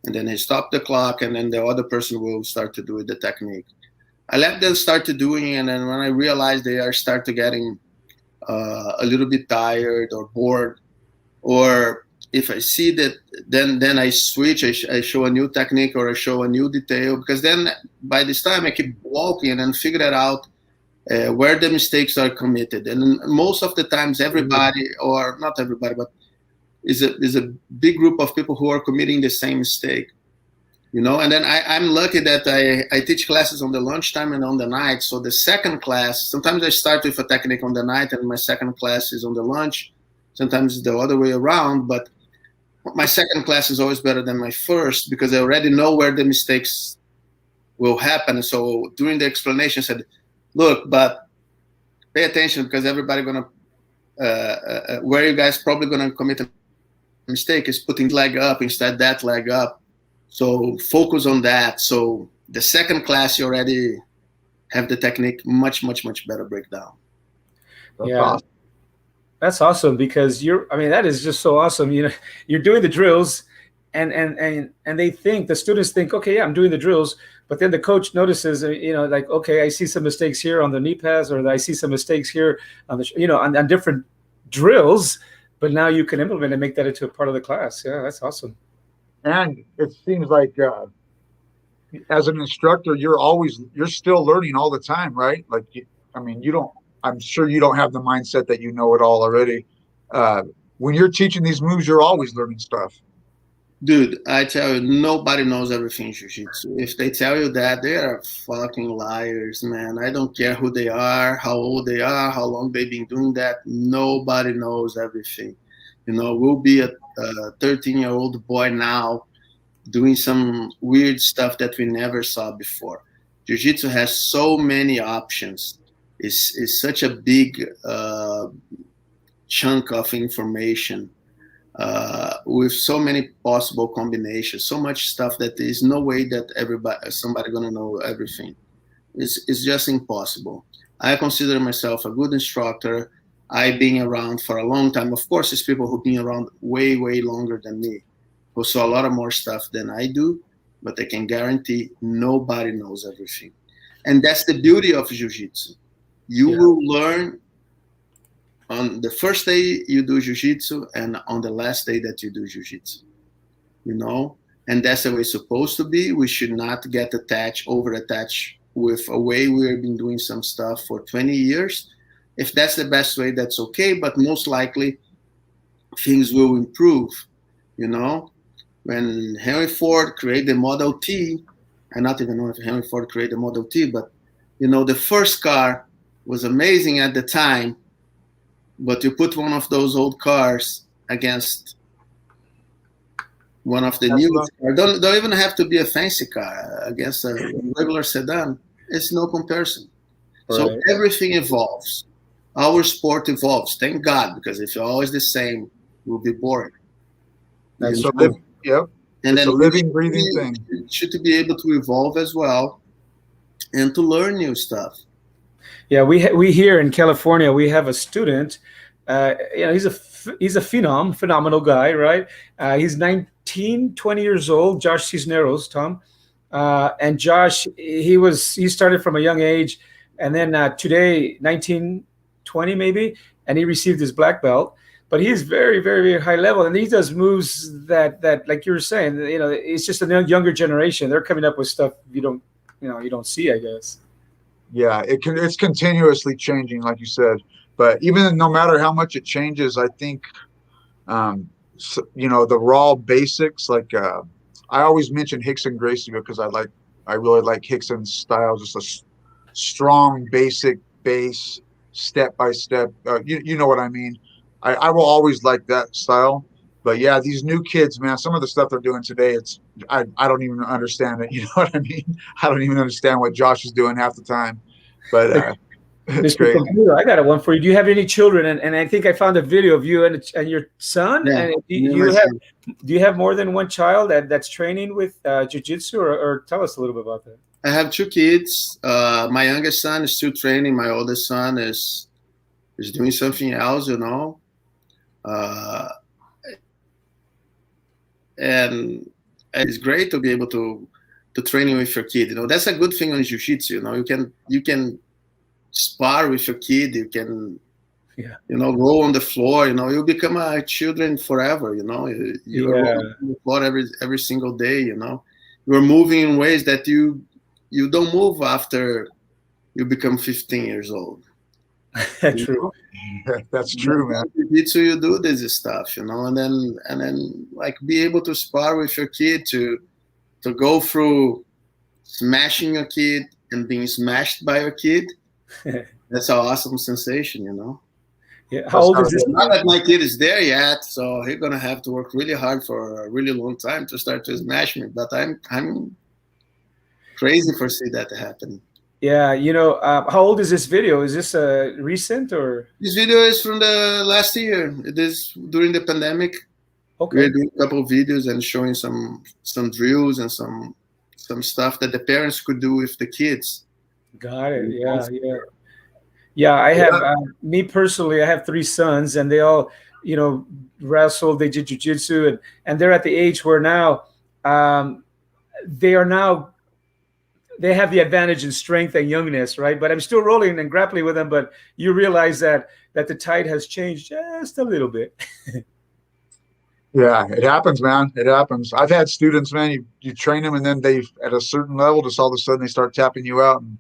and then he stop the clock, and then the other person will start to do the technique. I let them start to doing it, and then when I realize they are start to getting a little bit tired or bored, or if I see that, then I switch. I show a new technique or I show a new detail, because then by this time I keep walking and then figure it out where the mistakes are committed. And most of the times, everybody, or not everybody, but is a big group of people who are committing the same mistake. And then I'm lucky that I teach classes on the lunchtime and on the night. So the second class, sometimes I start with a technique on the night and my second class is on the lunch. Sometimes it's the other way around, but my second class is always better than my first because I already know where the mistakes will happen. So during the explanation, I said, look, but pay attention because everybody going to, where you guys probably going to commit a mistake is putting leg up instead that leg up. So focus on that. So the second class, you already have the technique much, much, much better breakdown. Yeah. Awesome. That's awesome because that is just so awesome. You're doing the drills and they think, the students think, okay, yeah, I'm doing the drills. But then the coach notices, like, okay, I see some mistakes here on the knee pads, or I see some mistakes here on the, on different drills, but now you can implement and make that into a part of the class. Yeah, that's awesome. And it seems like as an instructor, you're still learning all the time, right? Like, I'm sure you don't have the mindset that you know it all already. When you're teaching these moves, you're always learning stuff. Dude, I tell you, nobody knows everything in jiu-jitsu. If they tell you that, they are fucking liars, man. I don't care who they are, how old they are, how long they've been doing that. Nobody knows everything. We'll be a 13-year-old boy now doing some weird stuff that we never saw before. Jiu-jitsu has so many options. It's such a big chunk of information with so many possible combinations, so much stuff that there is no way that somebody gonna know everything. It's just impossible. I consider myself a good instructor. I've been around for a long time. Of course, there's people who've been around way, way longer than me, who saw a lot of more stuff than I do, but I can guarantee nobody knows everything. And that's the beauty of jiu-jitsu. You will learn on the first day you do jiu-jitsu and on the last day that you do jiu-jitsu, and that's the way it's supposed to be. We should not get over-attached with a way we've been doing some stuff for 20 years. If that's the best way, that's okay, but most likely things will improve, When Henry Ford created the Model T, I not even know if Henry Ford created the Model T, but, the first car was amazing at the time, but you put one of those old cars against one of the newest cars, don't even have to be a fancy car, against a regular sedan, it's no comparison. Right. So everything evolves. Our sport evolves, thank God, because if you're always the same, we'll be boring. That's yep. And it's then a living, breathing thing. You should be able to evolve as well and to learn new stuff. Yeah, we here in California, we have a student. He's a phenomenal guy, right? He's 19, 20 years old. Josh Cisneros, Tom, and Josh, he started from a young age, and then today 19, 20 maybe, and he received his black belt. But he's very, very, very high level, and he does moves that like you were saying. It's just a younger generation. They're coming up with stuff you don't see, I guess. Yeah, it's continuously changing, like you said. But even no matter how much it changes, I think, the raw basics. Like I always mention Rickson Gracie because I really like Rickson's style, just a strong, basic base, step by step. You know what I mean. I will always like that style. But yeah, these new kids, man, some of the stuff they're doing today, I don't even understand it. You know what I mean? I don't even understand what Josh is doing half the time. But it's great. Computer, I got one for you. Do you have any children? And I think I found a video of you and your son. Yeah. And do you have more than one child that's training with jiu-jitsu, or tell us a little bit about that? I have 2 kids. My youngest son is still training. My oldest son is doing something else, and it's great to be able to train with your kid. That's a good thing on jiu-jitsu. You can spar with your kid. You can, roll on the floor. You become a children forever. You are rolling on the floor every single day. You're moving in ways that you don't move after you become 15 years old. True. That's true, man. So you do this stuff, and then like be able to spar with your kid to to go through smashing your kid and being smashed by your kid, that's an awesome sensation, you know. Yeah. How old is this? Not that my kid is there yet, so he's gonna have to work really hard for a really long time to start to smash me. But I'm crazy for see that happen. Yeah, you know, how old is this video? Is this recent or? This video is from the last year. It is during the pandemic. Okay. We're doing a couple of videos and showing some drills and some stuff that the parents could do with the kids. Got it. Yeah, yeah. Yeah, I have, me personally, I have 3 sons and they all, you know, wrestle, they did jiu-jitsu and they're at the age where now they have the advantage in strength and youngness, right? But I'm still rolling and grappling with them, but you realize that the tide has changed just a little bit. Yeah, it happens, man. It happens. I've had students, man, you train them and then they, at a certain level, just all of a sudden they start tapping you out. And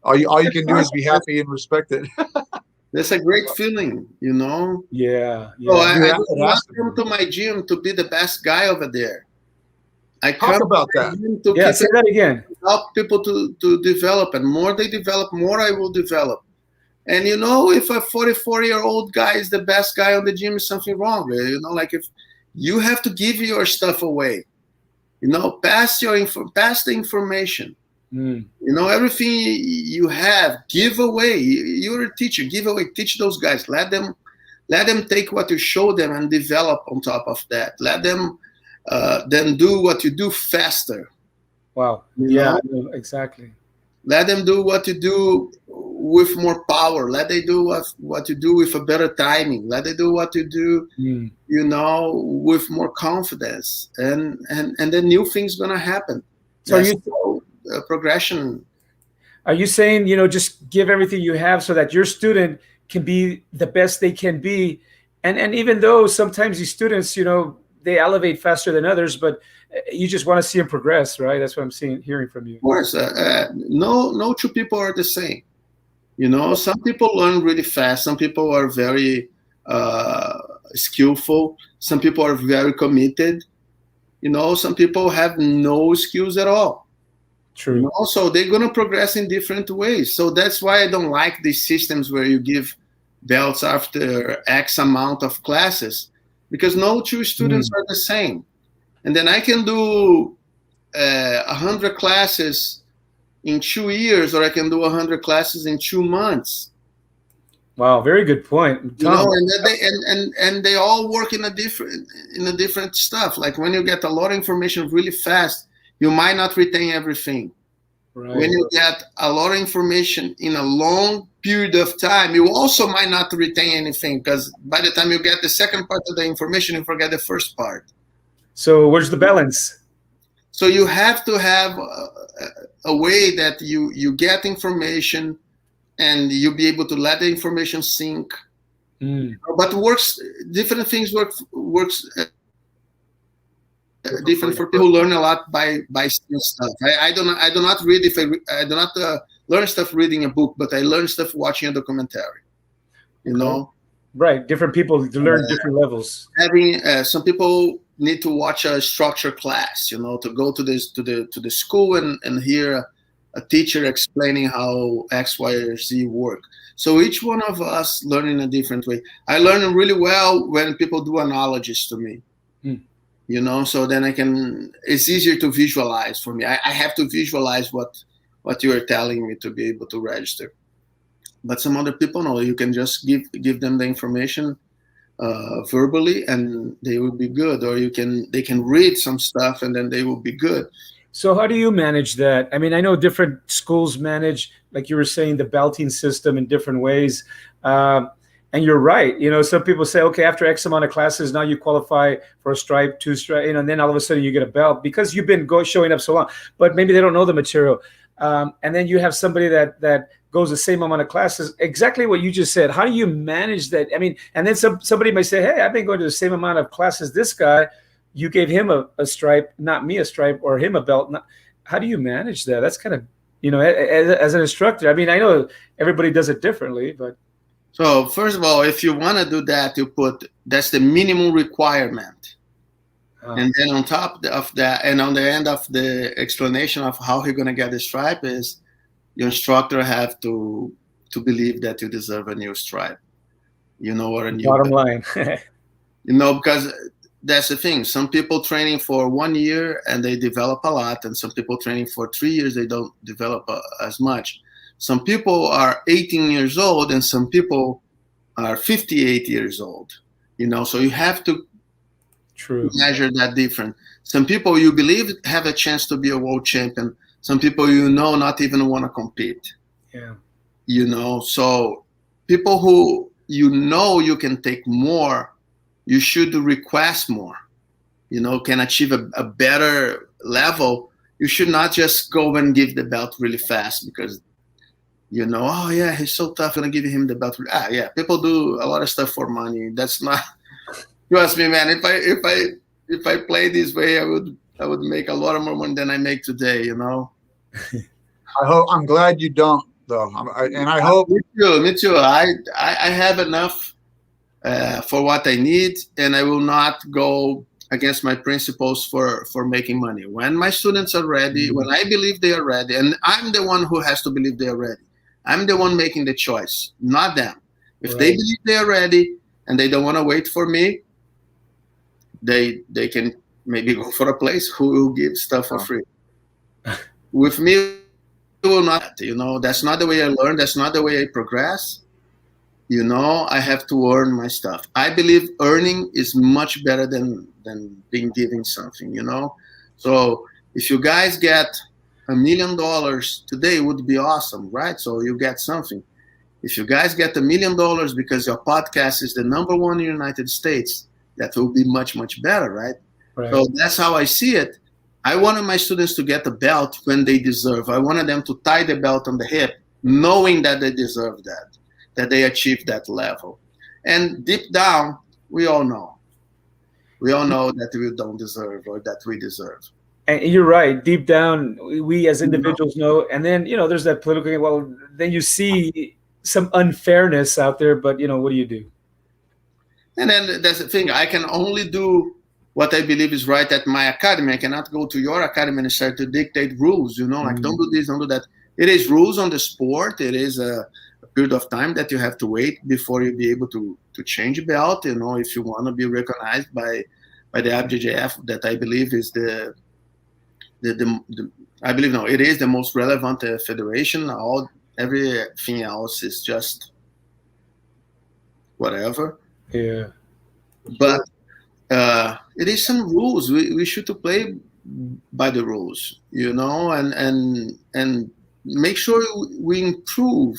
all you can do is be happy and respect it. That's a great feeling, you know? Yeah. So I don't want them to my gym to be the best guy over there. I Talk about that. Yeah, say that again. Help people to develop, and more they develop, more I will develop. And you know, if a 44-year-old guy is the best guy on the gym, is something wrong. You know, like if you have to give your stuff away, you know, pass the information. You know, everything you have, give away. You're a teacher, give away, teach those guys. Let them take what you show them and develop on top of that. Let them then do what you do faster. Wow. Yeah, exactly. Let them do what you do with more power. Let them do what you do with a better timing. Let them do what you do, you know, with more confidence. And then new things gonna happen. So progression. Are you saying, you know, just give everything you have so that your student can be the best they can be? And even though sometimes these students, you know, they elevate faster than others, but you just want to see them progress, right? That's what I'm hearing from you. Of course, no 2 people are the same. You know, some people learn really fast. Some people are very skillful. Some people are very committed. You know, some people have no skills at all. True. You know, so they're going to progress in different ways. So that's why I don't like these systems where you give belts after X amount of classes, because no 2 students are the same. And then I can do 100 classes in 2 years, or I can do 100 classes in 2 months. Wow, very good point. You know, and they all work in a different stuff. Like when you get a lot of information really fast, you might not retain everything. Right. When you get a lot of information in a long period of time, you also might not retain anything, because by the time you get the second part of the information, you forget the first part. So where's the balance? So you have to have a way that you get information and you be able to let the information sink. But different things works different for people who learn a lot by seeing stuff. I do not read I do not learn stuff reading a book, but I learn stuff watching a documentary. You know, right? Different people learn different levels. Having some people need to watch a structured class, you know, to go to the school and hear a teacher explaining how X, Y, or Z work. So each one of us learn in a different way. I learn really well when people do analogies to me. You know, so then it's easier to visualize for me. I have to visualize what you are telling me to be able to register. But some other people, no, you can just give them the information verbally and they will be good. Or they can read some stuff and then they will be good. So how do you manage that? I mean, I know different schools manage, like you were saying, the belting system in different ways. And you're right. You know, some people say, okay, after X amount of classes, now you qualify for a stripe, 2 stripe, you know, and then all of a sudden you get a belt because you've been showing up so long. But maybe they don't know the material. And then you have somebody that goes the same amount of classes. Exactly what you just said. How do you manage that? I mean, and then somebody may say, hey, I've been going to the same amount of classes this guy. You gave him a stripe, not me a stripe, or him a belt. How do you manage that? That's kind of, you know, as an instructor. I mean, I know everybody does it differently, but. So first of all, if you want to do that, that's the minimum requirement. And then on top of that, and on the end of the explanation of how you're going to get the stripe is your instructor have to believe that you deserve a new stripe, or a new bottom line. Because that's the thing. Some people training for 1 year and they develop a lot, and some people training for 3 years, they don't develop as much. Some people are 18 years old and some people are 58 years old, so you have to measure that different. Some people you believe have a chance to be a world champion. Some people not even want to compete. Yeah. So people who you can take more, you should request more, can achieve a better level. You should not just go and give the belt really fast because, oh yeah, he's so tough, I'm going to give him the belt. Yeah, people do a lot of stuff for money. That's not, trust me, man, if I play this way, I would make a lot more money than I make today, I'm glad you don't, though. I hope. Me too. I have enough for what I need, and I will not go against my principles for making money. When my students are ready, when I believe they are ready, and I'm the one who has to believe they are ready. I'm the one making the choice, not them. If they believe they are ready and they don't want to wait for me, they can maybe go for a place who will give stuff for free. With me, will not. That's not the way I learn. That's not the way I progress. I have to earn my stuff. I believe earning is much better than being given something. So if you guys get $1 million today, it would be awesome, right? So you get something. If you guys get $1 million because your podcast is the #1 in the United States, that will be much, much better, right? So that's how I see it. I wanted my students to get the belt when they deserve. I wanted them to tie the belt on the hip, knowing that they deserve that they achieved that level. And deep down, we all know. We all know that we don't deserve or that we deserve. And you're right. Deep down, we as individuals know. And then, there's that political, well, then you see some unfairness out there, but, what do you do? And then that's the thing. I can only do what I believe is right at my academy. I cannot go to your academy and start to dictate rules, like don't do this, don't do that. It is rules on the sport. It is a period of time that you have to wait before you be able to change belt, if you want to be recognized by the IBJJF, that I believe is it is the most relevant federation. Everything else is just whatever. Yeah. But it is some rules. We should to play by the rules, and make sure we improve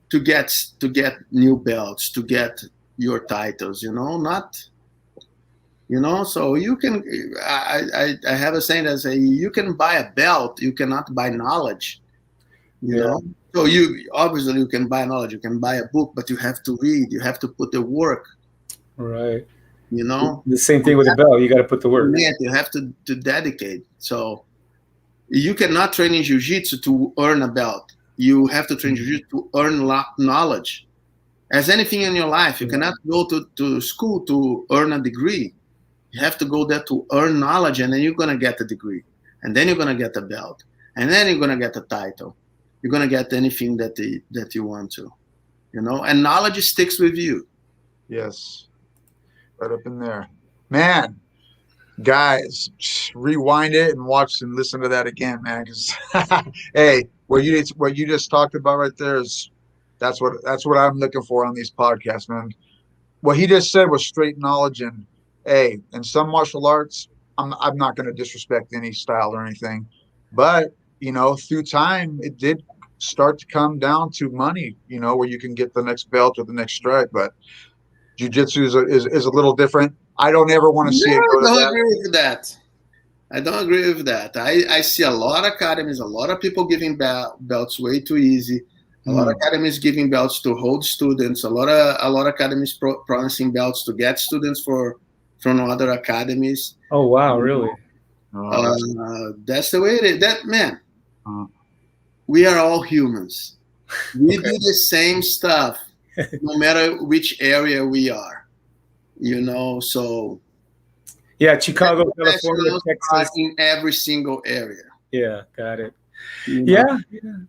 to get new belts, to get your titles, not, so you can, I have a saying that say you can buy a belt, you cannot buy knowledge, know. So you can buy knowledge, you can buy a book, but you have to read, you have to put the work. Right. The same thing with the belt, you got to put the work. You have to dedicate. So you cannot train in jiu-jitsu to earn a belt. You have to train jiu-jitsu to earn knowledge. As anything in your life, you cannot go to school to earn a degree. You have to go there to earn knowledge, and then you're going to get a degree. And then you're going to get a belt. And then you're going to get a title. You're going to get anything that you want to. And knowledge sticks with you. Yes. Right up in there. Man, guys, rewind it and watch and listen to that again, man. Because hey, what you just talked about right there is that's what I'm looking for on these podcasts, man. What he just said was straight knowledge, and hey, in some martial arts, I'm not going to disrespect any style or anything, but through time, it did start to come down to money, where you can get the next belt or the next stripe, but jiu-jitsu is a little different. I don't ever want to see it go to that. I don't agree with that. I don't agree with that. I see a lot of academies, a lot of people giving belts way too easy. A lot of academies giving belts to hold students. A lot of academies promising belts to get students from other academies. Oh wow, really? That's the way it is. That man, we are all humans. We do the same stuff, no matter which area we are. So Yeah, Chicago, California, Texas. In every single area. Yeah, got it. Yeah,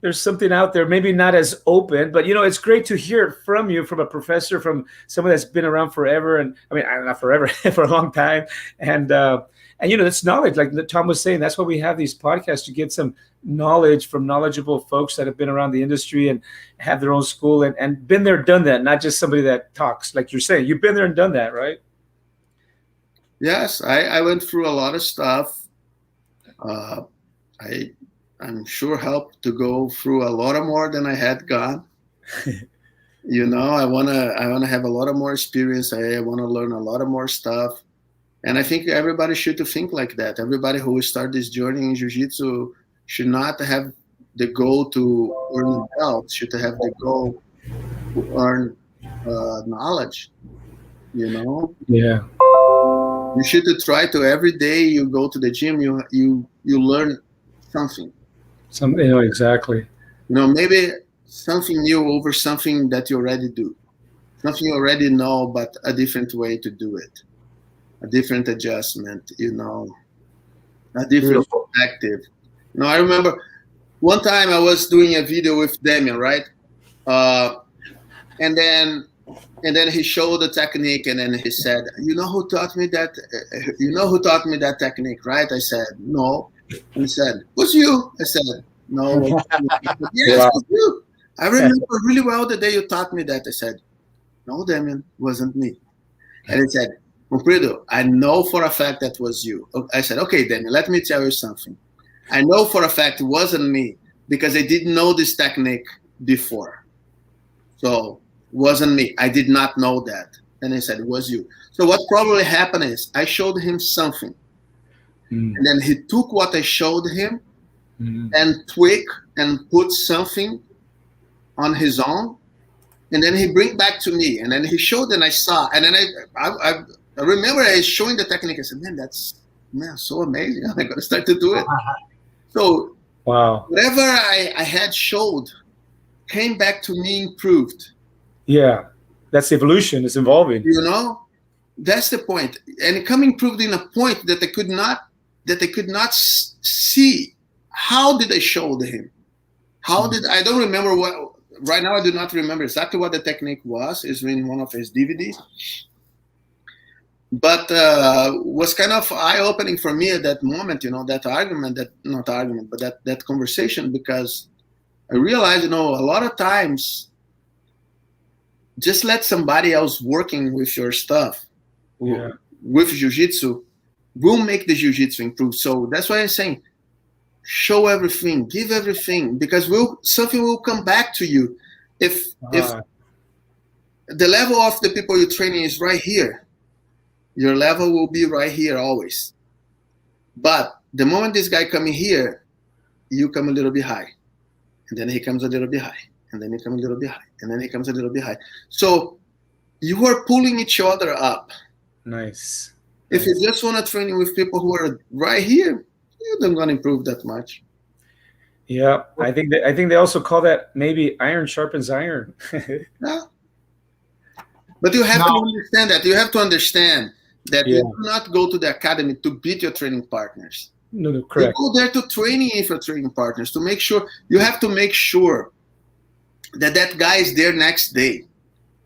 there's something out there, maybe not as open, but it's great to hear it from you, from a professor, from someone that's been around forever, and I mean, not forever, for a long time, and that's knowledge. Like Tom was saying, that's why we have these podcasts, to get some knowledge from knowledgeable folks that have been around the industry and have their own school and been there, done that, not just somebody that talks. Like you're saying, you've been there and done that, right? Yes, I went through a lot of stuff. I'm sure helped to go through a lot more than I had gone. I wanna have a lot of more experience. I wanna learn a lot of more stuff, and I think everybody should think like that. Everybody who will start this journey in jiu-jitsu should not have the goal to earn a belt. Should have the goal to earn knowledge. Yeah. You should try to, every day you go to the gym, you learn something. Exactly. Maybe something new over something that you already do, something you already know, but a different way to do it, a different adjustment, a different perspective. I remember one time I was doing a video with Damian, right? And then he showed the technique, and then he said, who taught me that? Who taught me that technique, right? I said, no. And he said, was you? I said, no. Yes, it was you. I remember really well the day you taught me that. I said, no, Damian, wasn't me. And he said, Comprido, I know for a fact that was you. I said, okay, Damian, let me tell you something. I know for a fact it wasn't me because I didn't know this technique before. So it wasn't me. I did not know that. And he said, it was you. So what probably happened is I showed him something. And then he took what I showed him and tweaked and put something on his own. And then he bring back to me. And then he showed and I saw. And then I remember I was showing the technique. I said, man, that's so amazing. I'm going to start to do it. So whatever I had showed came back to me improved. Yeah, that's evolution. It's evolving. That's the point. And it come improved in a point that I could not see. How did I show him? I don't remember what, right now I do not remember exactly what the technique was. It's in one of his DVDs. But was kind of eye-opening for me at that moment, that conversation, because I realized, a lot of times, just let somebody else working with your stuff, with jiu-jitsu, will make the jiu-jitsu improve. So that's why I'm saying, show everything, give everything, because something will come back to you. If the level of the people you're training is right here, your level will be right here always. But the moment this guy coming here, you come a little bit high, and then he comes a little bit high, and then he comes a little bit high, and then he comes a little bit high. So you are pulling each other up. Nice. If you just want to train with people who are right here, you're not going to improve that much. Yeah, I think they also call that maybe iron sharpens iron. Yeah. But you have to understand that. You have to understand that you do not go to the academy to beat your training partners. No, correct. You go there to training with your training partners, to make sure, you have to make sure that guy is there next day.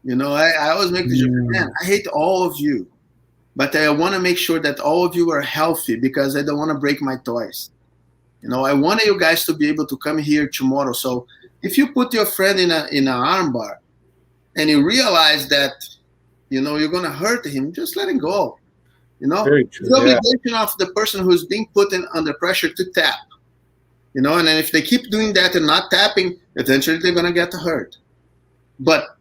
I always make the joke, man, I hate all of you, but I want to make sure that all of you are healthy because I don't want to break my toys. I want you guys to be able to come here tomorrow. So if you put your friend in an armbar and you realize that, you're going to hurt him, just let him go. Very true, the obligation of the person who's being put under pressure to tap. And then if they keep doing that and not tapping, eventually they're going to get hurt. But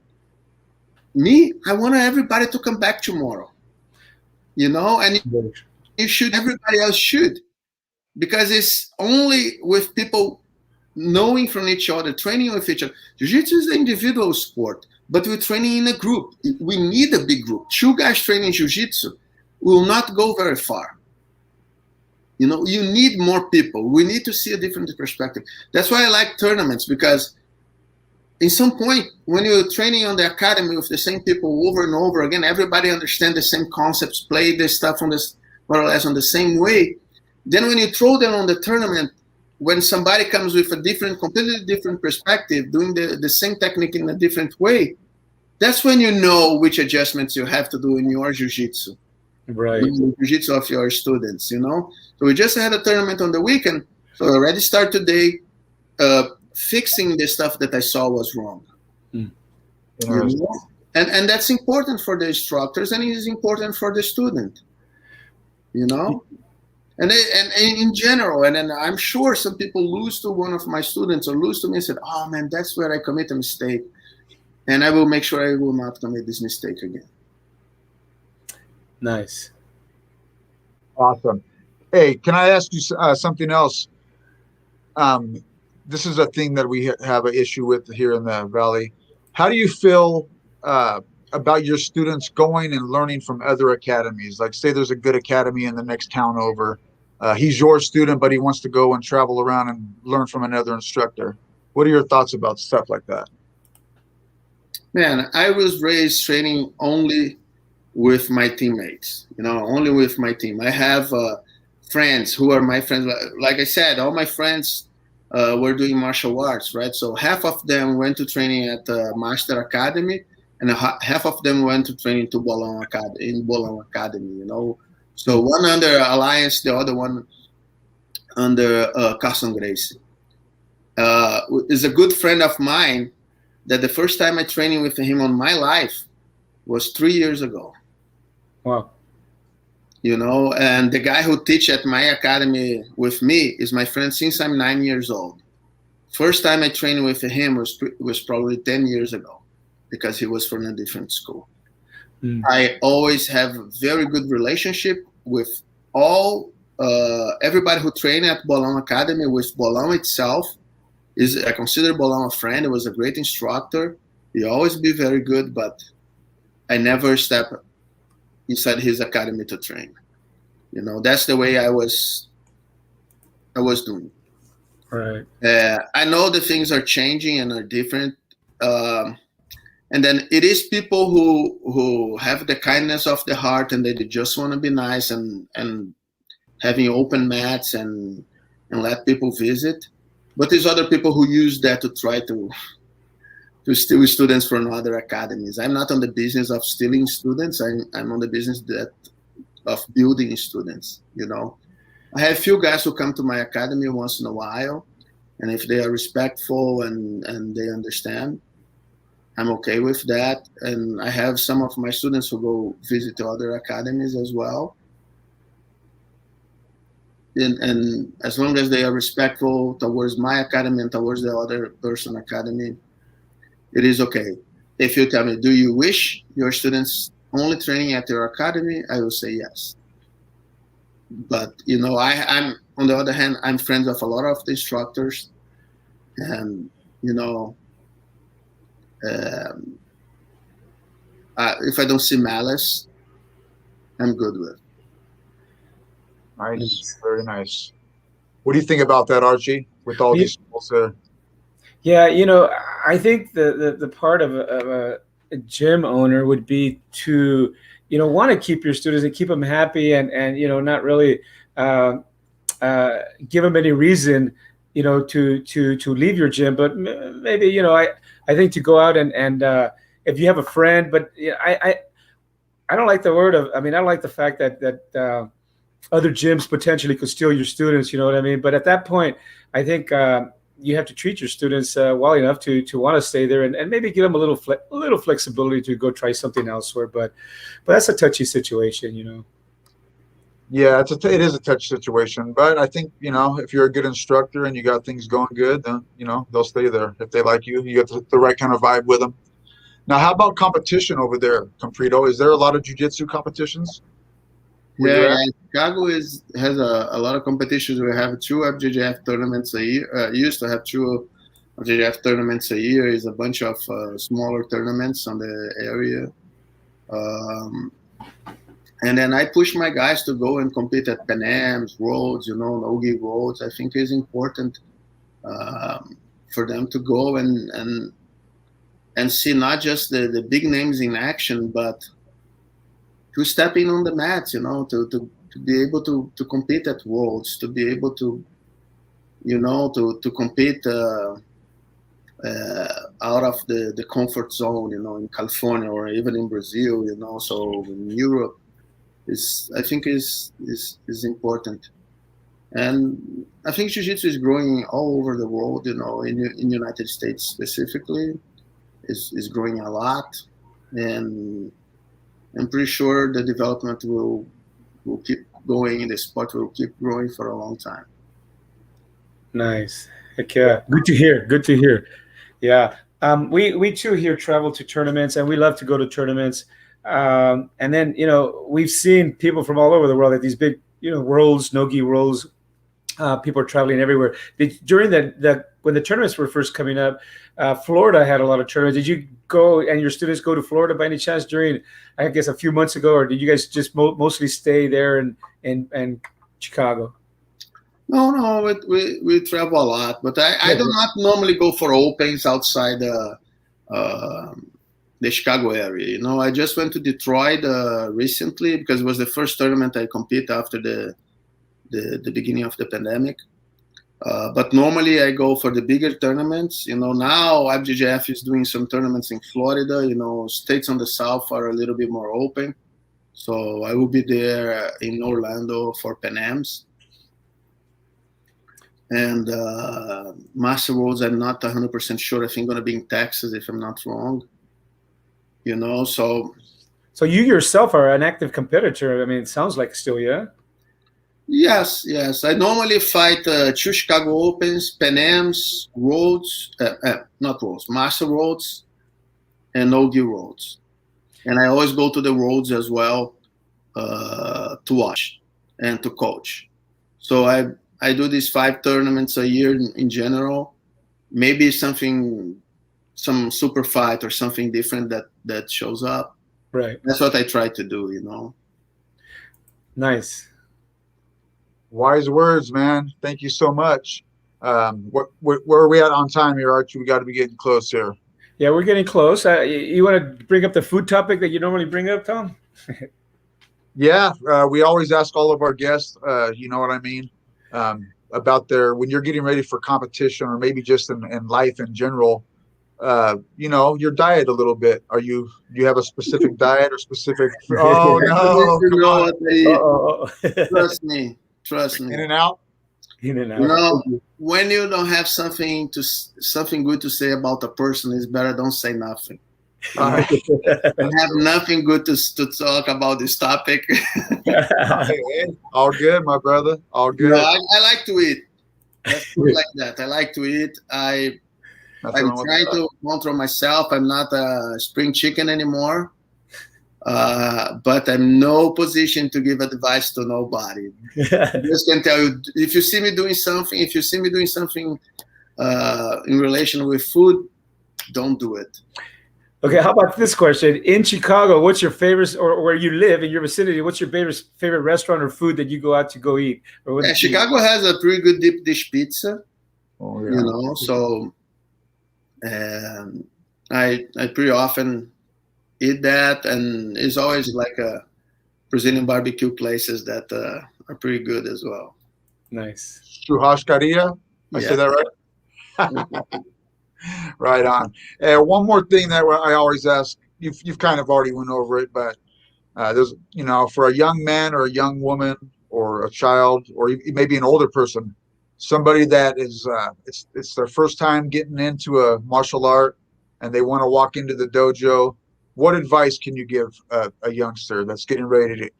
me, I want everybody to come back tomorrow. And you should, everybody else should. Because it's only with people knowing from each other, training with each other. Jiu-jitsu is an individual sport, but we're training in a group. We need a big group. 2 guys training jiu-jitsu will not go very far. You need more people. We need to see a different perspective. That's why I like tournaments, because in some point, when you're training on the academy with the same people over and over again, everybody understands the same concepts, play this stuff from more or less on the same way. Then when you throw them on the tournament, when somebody comes with a completely different perspective, doing the same technique in a different way, that's when you know which adjustments you have to do in your jiu-jitsu. Right. The jiu-jitsu of your students, So we just had a tournament on the weekend, so I already start today fixing the stuff that I saw was wrong. And that's important for the instructors, and it is important for the student, And in general, and then I'm sure some people lose to one of my students or lose to me and said, oh man, that's where I commit a mistake. And I will make sure I will not commit this mistake again. Nice. Awesome. Hey, can I ask you something else? This is a thing that we have an issue with here in the Valley. How do you feel about your students going and learning from other academies? Like, say there's a good academy in the next town over. He's your student, but he wants to go and travel around and learn from another instructor. What are your thoughts about stuff like that? Man, I was raised training only with my teammates, only with my team. I have friends who are my friends. Like I said, all my friends were doing martial arts, right? So half of them went to training at Master Academy, and half of them went to training to Bolão Academy, So one under Alliance, the other one under Carson Gracie. Is a good friend of mine that the first time I trained with him on my life was 3 years ago. Wow. And the guy who teach at my academy with me is my friend since I'm 9 years old. First time I trained with him was probably 10 years ago because he was from a different school. I always have a very good relationship with everybody who trained at Bolão Academy, with Bolão itself. I consider Bolão a friend. He was a great instructor. He always be very good, but I never step inside his academy to train. That's the way I was doing. Right. I know the things are changing and are different. And then it is people who have the kindness of the heart and they just want to be nice and having open mats and let people visit. But there's other people who use that to try to steal students from other academies. I'm not on the business of stealing students. I'm on the business of building students, I have a few guys who come to my academy once in a while, and if they are respectful and they understand, I'm okay with that. And I have some of my students who go visit other academies as well. And as long as they are respectful towards my academy and towards the other person academy, it is okay. If you tell me, do you wish your students only training at your academy? I will say yes. But, I'm on the other hand, I'm friends with a lot of the instructors. And, if I don't see malice, I'm good with. Nice, very nice. What do you think about that, Archie? With all these schools? Yeah, I think the part of a gym owner would be to, want to keep your students and keep them happy and not really give them any reason, to leave your gym. But maybe, I think to go out and if you have a friend, but I don't like the word of, I don't like the fact that other gyms potentially could steal your students, you know what I mean? But at that point, I think you have to treat your students well enough to want to stay there and maybe give them a little flexibility to go try something elsewhere. But that's a touchy situation, Yeah, it is a touchy situation. But I think, if you're a good instructor and you got things going good, then, they'll stay there. If they like you, you have the right kind of vibe with them. Now, how about competition over there, Comprido? Is there a lot of jiu-jitsu competitions? Yeah, Chicago has a lot of competitions. We have 2 FJJF tournaments a year. Used to have 2 FJJF tournaments a year. Is a bunch of smaller tournaments on the area. And then I push my guys to go and compete at Pan Am's, Rhodes, Nogi Rhodes. I think it's important for them to go and see not just the big names in action, but to step in on the mats, to be able to compete at Worlds, to be able to, to compete out of the comfort zone, in California or even in Brazil, so in Europe I think is important. And I think Jiu-Jitsu is growing all over the world, in the United States specifically, is growing a lot. And I'm pretty sure the development will keep going, the sport will keep growing for a long time. Nice. Heck yeah. Good to hear. Good to hear. Yeah. We too here travel to tournaments, and we love to go to tournaments. And then, we've seen people from all over the world at these big, worlds, Nogi worlds. People are traveling everywhere. During when the tournaments were first coming up, Florida had a lot of tournaments. Did you go and your students go to Florida by any chance during, I guess, a few months ago, or did you guys just mostly stay there in Chicago? No, we travel a lot, but I do not normally go for opens outside the Chicago area. I just went to Detroit recently because it was the first tournament I compete after the beginning of the pandemic. But normally I go for the bigger tournaments. Now IBJJF is doing some tournaments in Florida. States on the south are a little bit more open. So I will be there in Orlando for Pan Ams. And Master Worlds, I'm not 100% sure. I think going to be in Texas, if I'm not wrong. So you yourself are an active competitor. I mean, it sounds like still, yeah? Yes. I normally fight 2 Chicago Opens, Pan Ams, Worlds, not Worlds, Master Worlds, and Nogi Worlds. And I always go to the Worlds as well to watch and to coach. So I do these 5 tournaments a year in general. Maybe some super fight or something different that shows up. Right. That's what I try to do, Nice. Wise words, man. Thank you so much. Where are we at on time here, Archie? We got to be getting close here. Yeah, we're getting close. You want to bring up the food topic that you normally bring up, Tom? Yeah, we always ask all of our guests, you know what I mean, about when you're getting ready for competition or maybe just in life in general, your diet a little bit. Do you have a specific diet or specific? Oh no! Trust me. In and out. When you don't have something good to say about a person, it's better don't say nothing. I have nothing good to talk about this topic. All good, my brother. All good. I like to eat. Let's put it like that. I like to eat. I'm trying to control myself. I'm not a spring chicken anymore. But I'm no position to give advice to nobody. I just can tell you, if you see me doing something in relation with food, don't do it. Okay, how about this question? In Chicago, what's your favorite, or where you live in your vicinity, what's your favorite restaurant or food that you go out to go eat? Chicago has a pretty good deep dish pizza. Oh, yeah. So I pretty often eat that, and it's always like a Brazilian barbecue places that are pretty good as well. Nice. Churrascaria? I said that right? Right on. One more thing that I always ask, you've kind of already went over it, but there's, for a young man or a young woman or a child or maybe an older person, somebody that is it's their first time getting into a martial art and they want to walk into the dojo, what advice can you give a youngster that's getting ready to,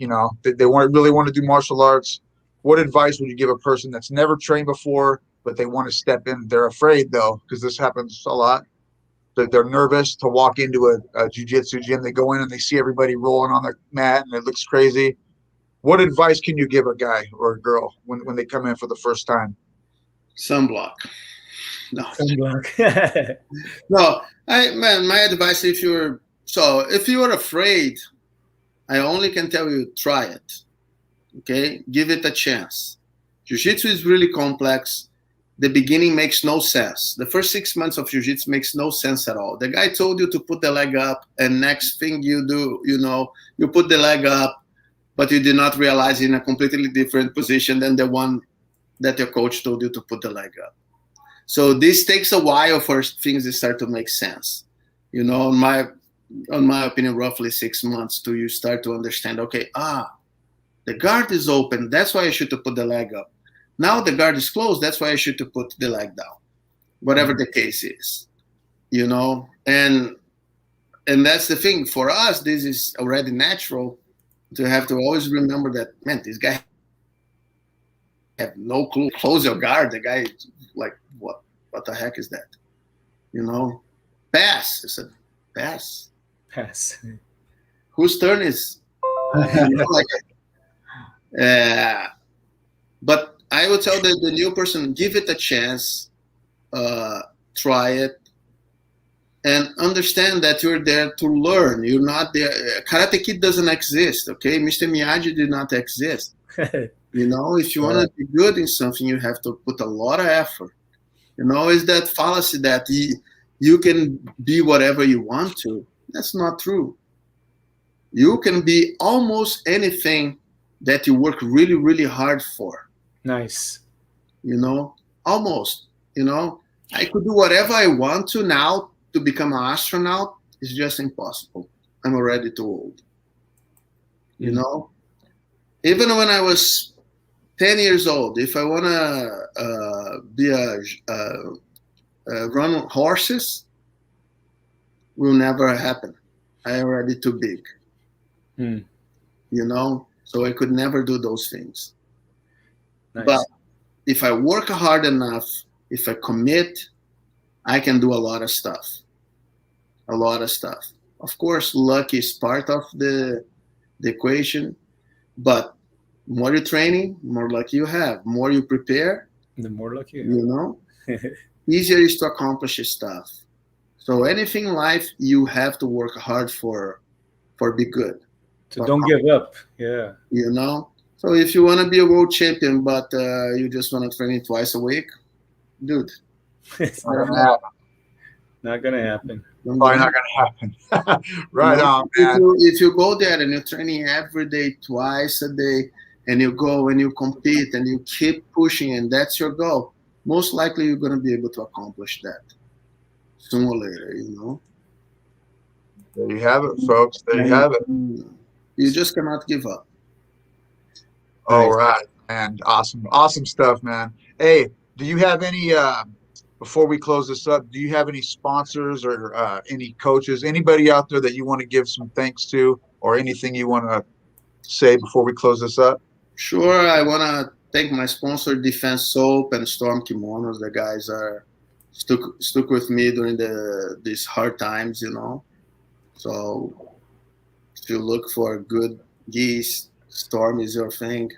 they really want to do martial arts? What advice would you give a person that's never trained before, but they want to step in? They're afraid, though, because this happens a lot. They're nervous to walk into a jiu-jitsu gym. They go in and they see everybody rolling on the mat, and it looks crazy. What advice can you give a guy or a girl when they come in for the first time? Sunblock. No. Sunblock. No, my advice, if you're afraid, I only can tell you, try it. Okay? Give it a chance. Jiu-Jitsu is really complex. The beginning makes no sense. The first 6 months of Jiu-Jitsu makes no sense at all. The guy told you to put the leg up, and next thing you do, you put the leg up, but you did not realize in a completely different position than the one that your coach told you to put the leg up. So this takes a while for things to start to make sense. You know, in my opinion, roughly 6 months till you start to understand, okay, the guard is open. That's why I should to put the leg up. Now the guard is closed. That's why I should to put the leg down, whatever the case is, you know. And that's the thing. For us, this is already natural to have to always remember that, man, this guy have no clue. Close your guard. The guy like, what the heck is that? You know, pass. I said, pass. Whose turn is? You know, like, but I would tell the new person, give it a chance, try it, and understand that you're there to learn. You're not there. Karate Kid doesn't exist, okay? Mr. Miyagi did not exist. You know, if you want to be good in something, you have to put a lot of effort. You know, is that fallacy that you can be whatever you want to. That's not true. You can be almost anything that you work really, really hard for. Nice. You know, almost. You know, I could do whatever I want to now to become an astronaut. It's just impossible. I'm already too old. You know, even when I was 10 years old, if I want to run horses, will never happen. I already too big. You know, so I could never do those things. Nice. But if I work hard enough, if I commit, I can do a lot of stuff. A lot of stuff. Of course, luck is part of the equation, but more you're training, more luck you have. More you prepare, the more luck you know, easier is to accomplish stuff. So anything in life, you have to work hard for be good. So don't give up. Yeah. You know? So if you want to be a world champion, but you just want to train twice a week, dude. It's not gonna happen. Not going to happen. Probably not going to happen. Right on, man. If you go there and you're training every day, twice a day, and you go and you compete and you keep pushing and that's your goal, most likely you're going to be able to accomplish that sooner or later, you know? There you have it, folks. There you have it. You just cannot give up. All right, man. Awesome. Awesome stuff, man. Hey, do you have any, before we close this up, do you have any sponsors or any coaches, anybody out there that you want to give some thanks to or anything you want to say before we close this up? Sure. I want to thank my sponsor, Defense Soap and Storm Kimonos. The guys are stuck with me during these hard times, you know. So if you look for good geese, Storm is your thing.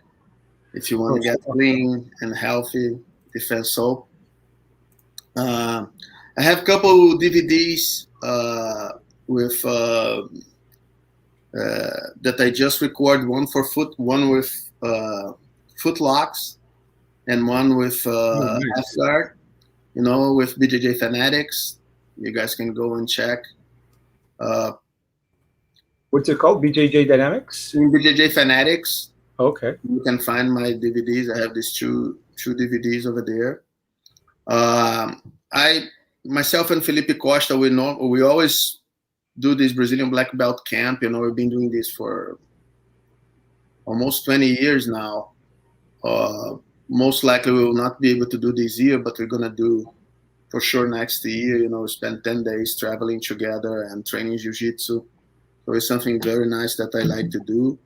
If you want to get clean and healthy, Defense Soap. I have a couple DVDs with that I just recorded. One with foot locks, and one with half guard. You know, with BJJ Fanatics. You guys can go and check. What's it called? BJJ Dynamics? BJJ Fanatics. Okay. You can find my DVDs. I have these two DVDs over there. Myself and Felipe Costa, we always do this Brazilian black belt camp. You know, we've been doing this for almost 20 years now. Most likely we will not be able to do this year, but we're gonna do for sure next year. You know, spend 10 days traveling together and training jiu-jitsu. So it's something very nice that I like to do.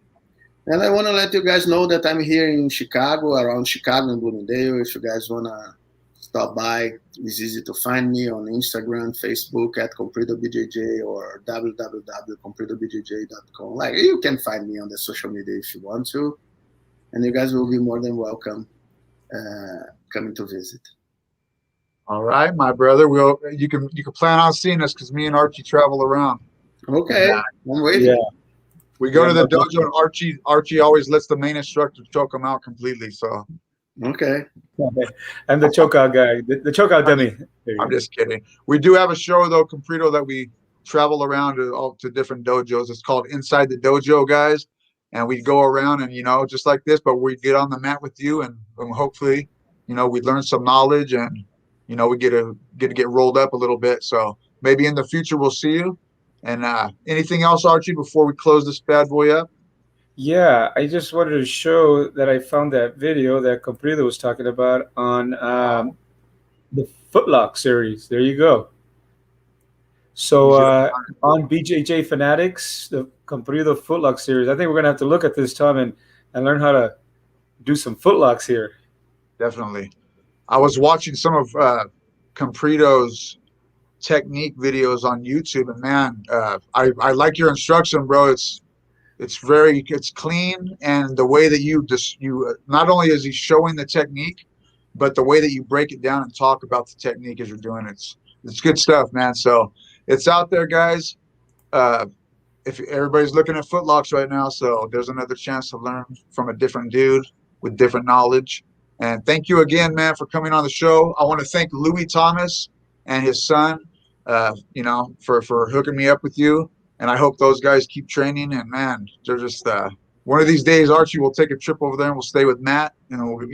And I want to let you guys know that I'm here in Chicago, around Chicago and Bloomingdale. If you guys want to stop by, it's easy to find me on Instagram, Facebook at Comprido BJJ or www.compridobjj.com. Like, you can find me on the social media if you want to. And you guys will be more than welcome coming to visit. All right, my brother. You can plan on seeing us because me and Archie travel around. Okay, I'm waiting. Yeah. We go to the dojo, and Archie always lets the main instructor choke him out completely. So, okay. I'm the chokeout guy, the chokeout dummy. I'm just kidding. We do have a show though, Comprido, that we travel around to different dojos. It's called Inside the Dojo, guys. and we'd go around and, just like this, but we'd get on the mat with you and hopefully, we'd learn some knowledge and, we get to get rolled up a little bit. So maybe in the future we'll see you. And anything else, Archie, before we close this bad boy up? Yeah, I just wanted to show that I found that video that Comprido was talking about on the Footlock series. There you go. So on BJJ Fanatics, the Comprido Footlock series. I think we're going to have to look at this, Tom, and learn how to do some footlocks here. Definitely. I was watching some of Comprido's technique videos on YouTube, and man, I like your instruction, bro. It's clean, and the way that you not only is he showing the technique, but the way that you break it down and talk about the technique as you're doing it. It's good stuff, man. So it's out there, guys. If everybody's looking at footlocks right now, so there's another chance to learn from a different dude with different knowledge. And thank you again, man, for coming on the show. I want to thank Louis Thomas and his son, for hooking me up with you. And I hope those guys keep training. And man, they're just one of these days, Archie will take a trip over there and we'll stay with Matt, and we'll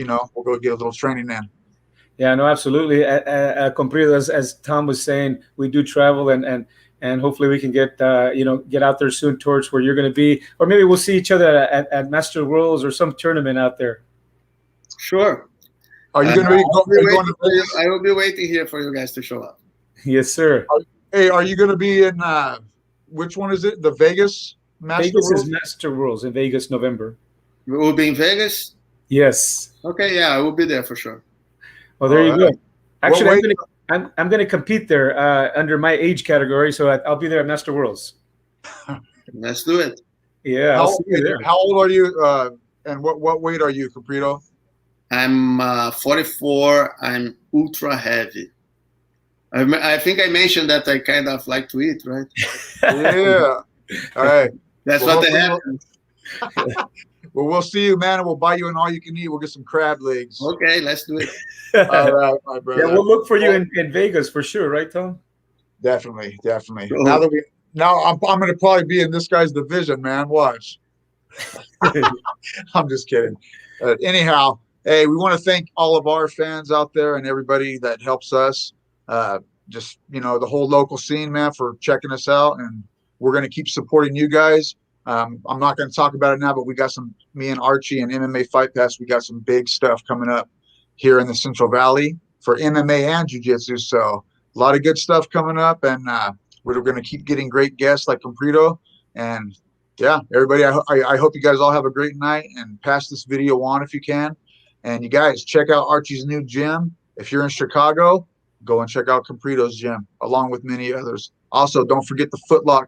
go get a little training in. Yeah, no, absolutely. Comprido, as Tom was saying, we do travel, and hopefully we can get out there soon towards where you're going to be, or maybe we'll see each other at Master Worlds or some tournament out there. Sure. Are you going to be going to Vegas? I will be waiting here for you guys to show up. Yes, sir. Are you going to be in which one is it? The Vegas Master Vegas Worlds? is Master Worlds in Vegas, November. We will be in Vegas? Yes. Okay, yeah, I will be there for sure. Well, there you go. Actually, I'm going to compete there under my age category, so I'll be there at Master Worlds. Let's do it. Yeah, I'll see you there. How old are you, and what weight are you, Comprido? I'm 44. I'm ultra heavy. I think I mentioned that I kind of like to eat, right? Yeah. All right. That's what they have. Well, we'll see you, man, and we'll buy you an all-you-can-eat. We'll get some crab legs. Okay, let's do it. All right, my brother. Yeah, we'll look for you in Vegas for sure, right, Tom? Definitely. Cool. Now I'm going to probably be in this guy's division, man. Watch. I'm just kidding. Anyhow, hey, we want to thank all of our fans out there and everybody that helps us. The whole local scene, man, for checking us out, and we're going to keep supporting you guys. I'm not going to talk about it now, but we got me and Archie and MMA Fight Pass, we got some big stuff coming up here in the Central Valley for MMA and Jiu Jitsu. So a lot of good stuff coming up, and we're going to keep getting great guests like Comprido. And yeah, everybody, I hope you guys all have a great night, and pass this video on if you can. And you guys check out Archie's new gym. If you're in Chicago, go and check out Comprido's gym, along with many others. Also, don't forget the Footlock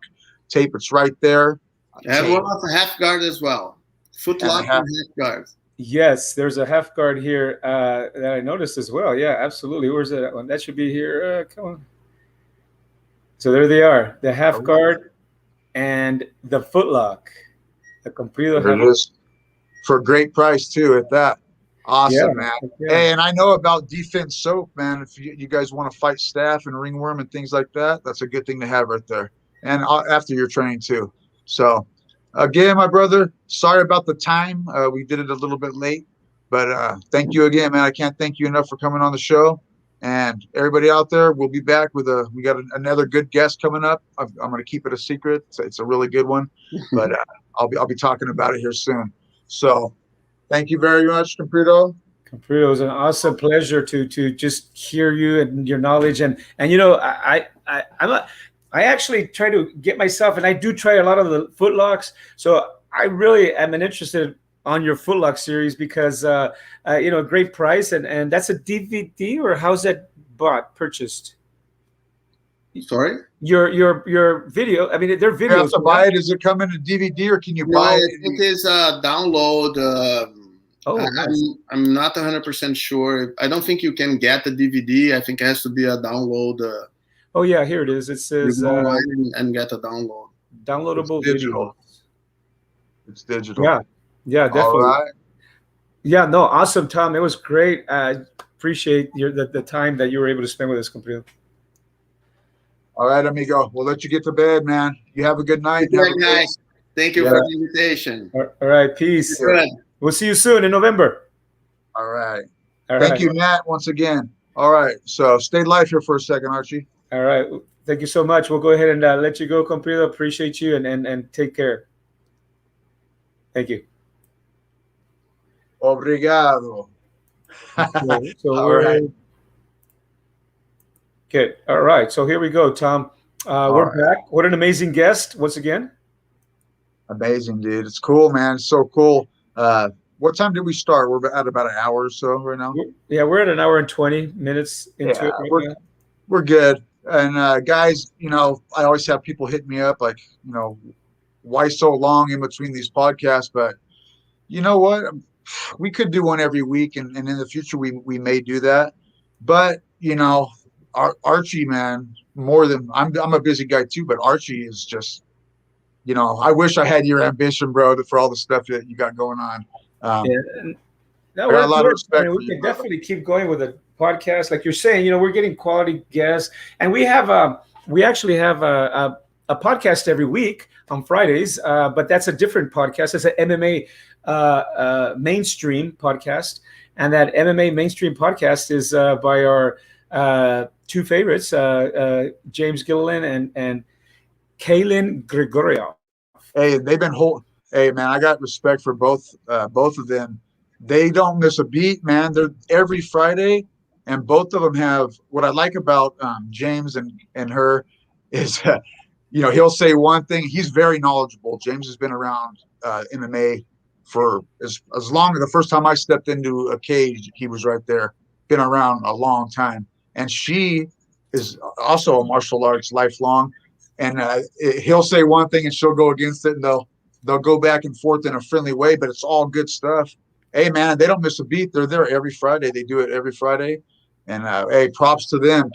tape. It's right there. And one of the half guard as well. Footlock and half guard. Yes, there's a half guard here that I noticed as well. Yeah, absolutely. Where's that one? That should be here. Come on. So there they are, the half guard and the Footlock. The Comprido half guard. For a great price, too, at that. Awesome, man. Yeah. Hey, and I know about Defense Soap, man. If you guys want to fight staph and ringworm and things like that, that's a good thing to have right there. And after your training, too. So, again, my brother, sorry about the time. We did it a little bit late. But thank you again, man. I can't thank you enough for coming on the show. And everybody out there, we'll be back with we got another good guest coming up. I'm going to keep it a secret. It's a really good one. But I'll be talking about it here soon. So, thank you very much, Comprido. Comprido, it was an awesome pleasure to just hear you and your knowledge. And I actually try to get myself, and I do try a lot of the footlocks. So I really am interested on your footlock series because, a great price. And that's a DVD, or how's that purchased? Sorry? Your video. I mean, they're videos. You have to buy it. Does it come in a DVD, or can you buy it? It is a download. Nice. I'm not 100% sure. I don't think you can get the DVD. I think it has to be a download. Oh yeah, here it is. It says go online and get a download. Downloadable digital. It's digital. Yeah, definitely. All right. Yeah, no, awesome, Tom. It was great. I appreciate the time that you were able to spend with us, Comprido. All right, amigo. We'll let you get to bed, man. You have a good night. Good night. Thank you for the invitation. All right, peace. Good. We'll see you soon in November. All right. All Thank right. you, Matt, once again. All right. So stay live here for a second, Archie. All right. Thank you so much. We'll go ahead and let you go, Comprido. Appreciate you and take care. Thank you. Obrigado. Okay, so All right. Okay. All right. So here we go, Tom. We're back. What an amazing guest once again. Amazing, dude. It's cool, man. It's so cool. What time did we start? We're at about an hour or so right now. Yeah, we're at an hour and 20 minutes into it right now. We're good. And guys, you know, I always have people hit me up like, you know, why so long in between these podcasts? But you know what? We could do one every week, and in the future we may do that. But you know, Archie, man, more than I'm a busy guy too, but Archie is just, you know, I wish I had your ambition, bro, for all the stuff that you got going on. No, I got a lot of respect for we you, can brother. definitely keep going with the podcast, like you're saying. You know, we're getting quality guests, and we actually have a podcast every week on Fridays, but that's a different podcast. It's an MMA mainstream podcast, and that MMA mainstream podcast is by our two favorites, James Gilliland and Kaylin Grigoriev. Hey, they've been Hey, man, I got respect for both of them. They don't miss a beat, man. They're every Friday, and both of them have what I like about James and her is, you know, he'll say one thing. He's very knowledgeable. James has been around MMA for as long as the first time I stepped into a cage, he was right there. Been around a long time, and she is also a martial arts lifelong. And he'll say one thing, and she'll go against it, and they'll go back and forth in a friendly way, but it's all good stuff. Hey, man, they don't miss a beat. They're there every Friday. They do it every Friday. And, hey, props to them.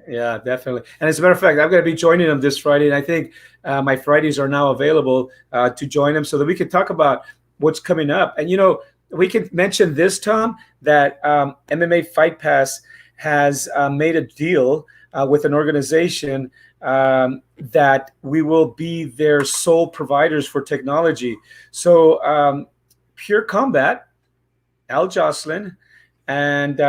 Yeah, definitely. And as a matter of fact, I'm going to be joining them this Friday. And I think my Fridays are now available to join them so that we can talk about what's coming up. And, you know, we can mention this, Tom, that MMA Fight Pass has made a deal with an organization that we will be their sole providers for technology. So Pure Combat, Al Jocelyn, and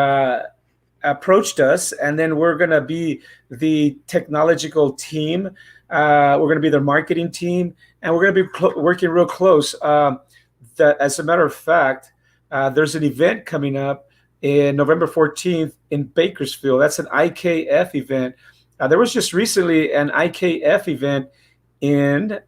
approached us, and then we're going to be the technological team. We're going to be their marketing team, and we're going to be working real close. As a matter of fact, there's an event coming up in November 14th in Bakersfield. That's an IKF event. There was just recently an IKF event in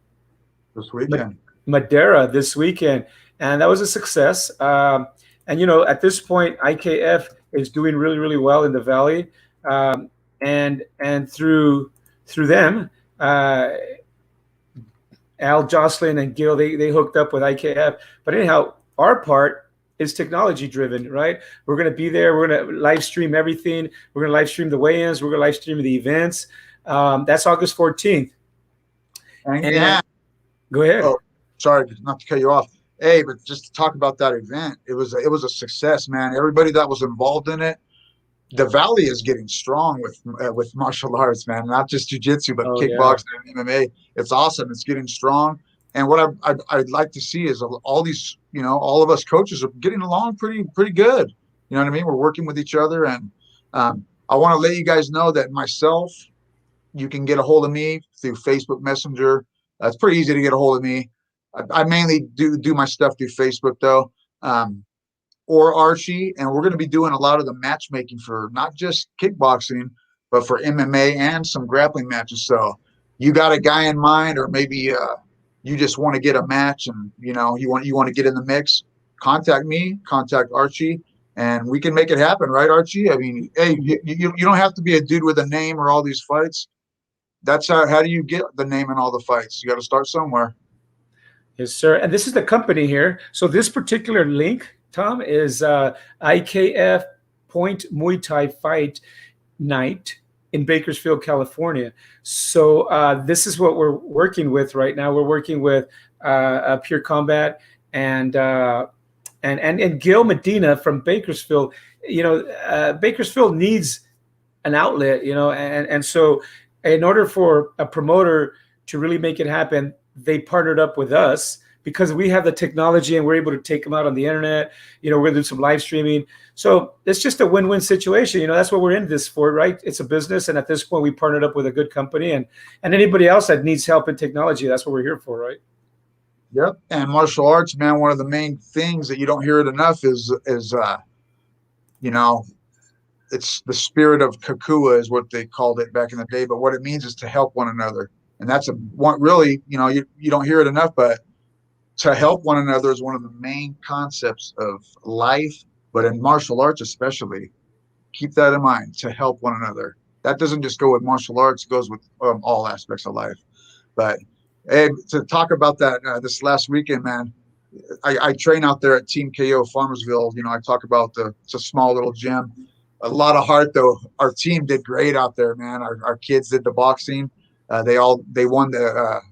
This weekend. Madeira this weekend, and that was a success. And you know, at this point, IKF is doing really, really well in the Valley, and through them, Al Jocelyn and Gil, they hooked up with IKF. But anyhow, our part is technology driven, right? We're going to be there. We're going to live stream everything. We're going to live stream the weigh-ins. We're going to live stream the events. That's August 14th. And go ahead. Oh, sorry, not to cut you off. Hey, but just to talk about that event, it was a success, man. Everybody that was involved in it, the Valley is getting strong with martial arts, man. Not just jiu-jitsu, but kickboxing and MMA. It's awesome. It's getting strong. And what I'd like to see is all these, you know, all of us coaches are getting along pretty good. You know what I mean? We're working with each other, and I want to let you guys know that myself, you can get a hold of me through Facebook Messenger. It's pretty easy to get a hold of me. I mainly do my stuff through Facebook though, or Archie, and we're going to be doing a lot of the matchmaking for not just kickboxing, but for MMA and some grappling matches. So you got a guy in mind, or maybe you just want to get a match, and you know you want to get in the mix. Contact me, contact Archie, and we can make it happen, right, Archie? I mean, hey, you don't have to be a dude with a name or all these fights. That's how do you get the name in all the fights? You got to start somewhere. Yes, sir. And this is the company here. So this particular link, Tom, is IKF Point Muay Thai Fight Night in Bakersfield, California. So this is what we're working with right now. We're working with Pure Combat and Gil Medina from Bakersfield. You know, Bakersfield needs an outlet, you know, and so in order for a promoter to really make it happen, they partnered up with us because we have the technology and we're able to take them out on the internet. We're going to do some live streaming. So it's just a win-win situation. That's what we're in this for, right? It's a business. And at this point, we partnered up with a good company, and anybody else that needs help in technology, that's what we're here for, right? Yep. And martial arts, man, one of the main things that you don't hear it enough is it's the spirit of Kakua is what they called it back in the day. But what it means is to help one another. And that's really, you don't hear it enough, but to help one another is one of the main concepts of life. But in martial arts, especially, keep that in mind, to help one another. That doesn't just go with martial arts, it goes with all aspects of life. But hey, to talk about that this last weekend, man, I train out there at Team KO Farmersville. I talk about it's a small little gym. A lot of heart, though. Our team did great out there, man. Our kids did the boxing. They won the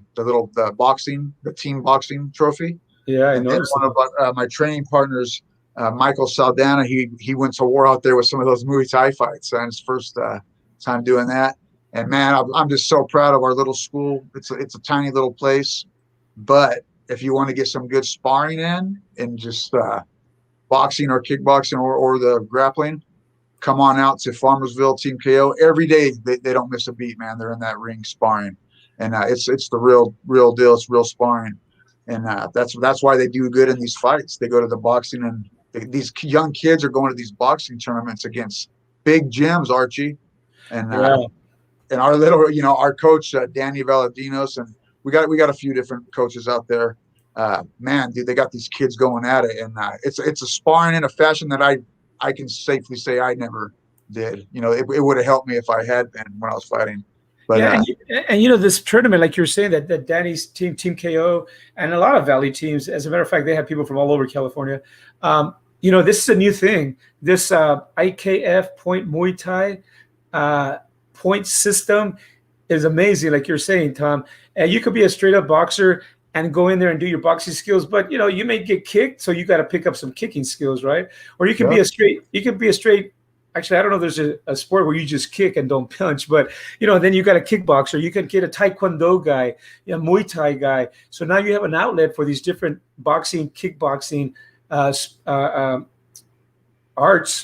team boxing trophy. Yeah, I noticed. One of my training partners, Michael Saldana, he went to war out there with some of those Muay Thai fights, and his first time doing that. And man, I'm just so proud of our little school. It's a tiny little place, but if you want to get some good sparring in just boxing or kickboxing or the grappling, come on out to Farmersville Team KO. Every day they don't miss a beat, man. They're in that ring sparring, and it's the real deal. It's real sparring, and that's why they do good in these fights. They go to the boxing, and these young kids are going to these boxing tournaments against big gyms, Archie, and and our little, our coach Danny Valadinos, and we got a few different coaches out there. Man, dude, they got these kids going at it, and it's a sparring in a fashion that I can safely say I never did. It would have helped me if I had been when I was fighting. But and this tournament, like you're saying, that Danny's Team KO, and a lot of Valley teams, as a matter of fact, they have people from all over California. This is a new thing. This IKF point Muay Thai point system is amazing, like you're saying, Tom. And you could be a straight up boxer and go in there and do your boxing skills, but you may get kicked, so you got to pick up some kicking skills, right? Or you can be a straight. Actually, I don't know if there's a sport where you just kick and don't punch, but then you got a kickboxer. You can get a Taekwondo guy, a Muay Thai guy. So now you have an outlet for these different boxing, kickboxing,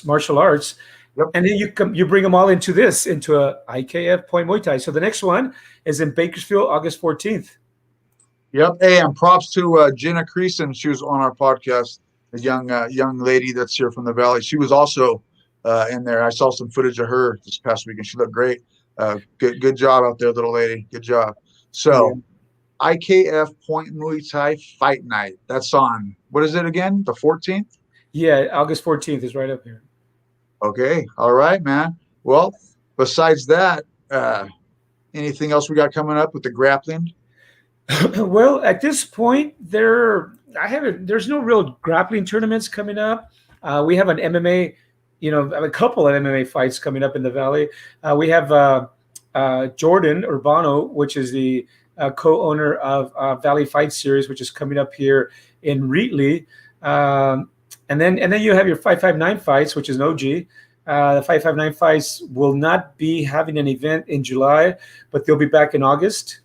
martial arts. Yep. And then you bring them all into a IKF point Muay Thai. So the next one is in Bakersfield, August 14th. Yep. Hey, and props to Jenna Creason. She was on our podcast, the young lady that's here from the Valley. She was also in there. I saw some footage of her this past week, and she looked great. Good job out there, little lady. Good job. So, IKF Point Muay Thai Fight Night. That's on, what is it again? The 14th? Yeah, August 14th is right up here. Okay. All right, man. Well, besides that, anything else we got coming up with the grappling? Well, at this point, there's no real grappling tournaments coming up. We have an MMA, a couple of MMA fights coming up in the Valley. We have Jordan Urbano, which is the co-owner of Valley Fight Series, which is coming up here in Wheatley. And then you have your 559 fights, which is an OG. The 559 fights will not be having an event in July, but they'll be back in August.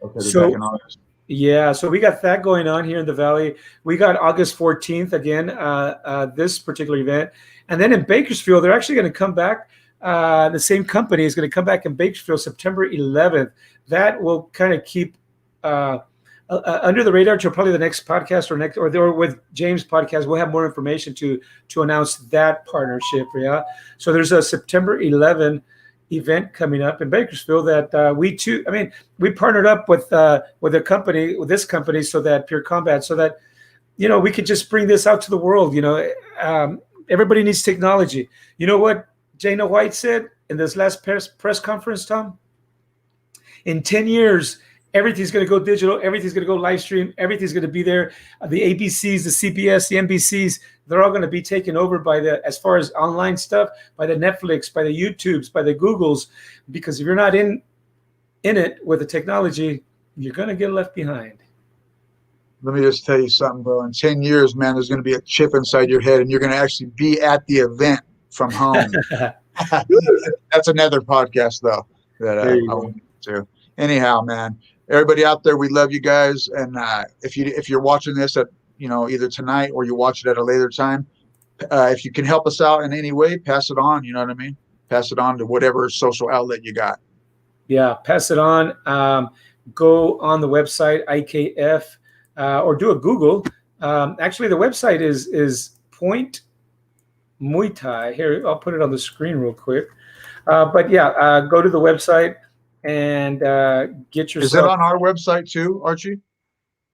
Okay, back in August. Yeah, so we got that going on here in the Valley. We got August 14th again, this particular event. And then in Bakersfield, they're actually going to come back. The same company is going to come back in Bakersfield September 11th. That will kind of keep under the radar till probably the next podcast or with James' podcast. We'll have more information to announce that partnership. Yeah, so there's a September 11th event coming up in Bakersfield that we partnered up with this company, so that Pure Combat, so that we could just bring this out to the world. Everybody needs technology. You know what Dana White said in this last press conference, Tom? In 10 years, everything's going to go digital. Everything's going to go live stream. Everything's going to be there. The ABCs, the CBS, the NBCs, they're all going to be taken over as far as online stuff, by the Netflix, by the YouTubes, by the Googles. Because if you're not in it with the technology, you're going to get left behind. Let me just tell you something, bro. In 10 years, man, there's going to be a chip inside your head, and you're going to actually be at the event from home. That's another podcast, though, that I went to. Anyhow, man, everybody out there, we love you guys. And if you're watching this at either tonight or you watch it at a later time, if you can help us out in any way, pass it on. You know what I mean? Pass it on to whatever social outlet you got. Yeah, pass it on. Go on the website IKF or do a Google. Actually, the website is Point Muay Thai. Here, I'll put it on the screen real quick. But yeah, go to the website and get yourself. Is it on our website too, Archie?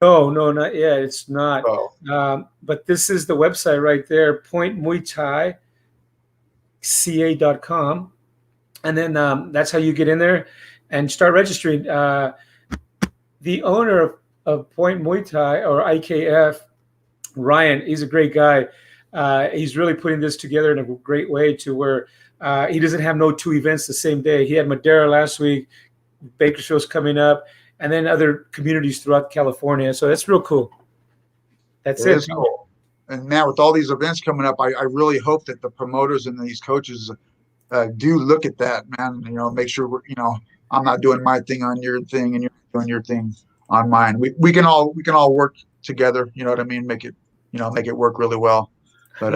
No, not yet. It's not. Oh. But this is the website right there, pointmuaythaica.com. And then that's how you get in there and start registering. The owner of Point Muay Thai, or IKF, Ryan, he's a great guy. He's really putting this together in a great way to where he doesn't have no two events the same day. He had Madera last week, Bakersfield's coming up, and then other communities throughout California. So that's real cool. That's it. Is cool. And now with all these events coming up, I really hope that the promoters and these coaches do look at that, man. Make sure I'm not doing my thing on your thing and you're doing your thing on mine. We can all work together. You know what I mean? Make it work really well. But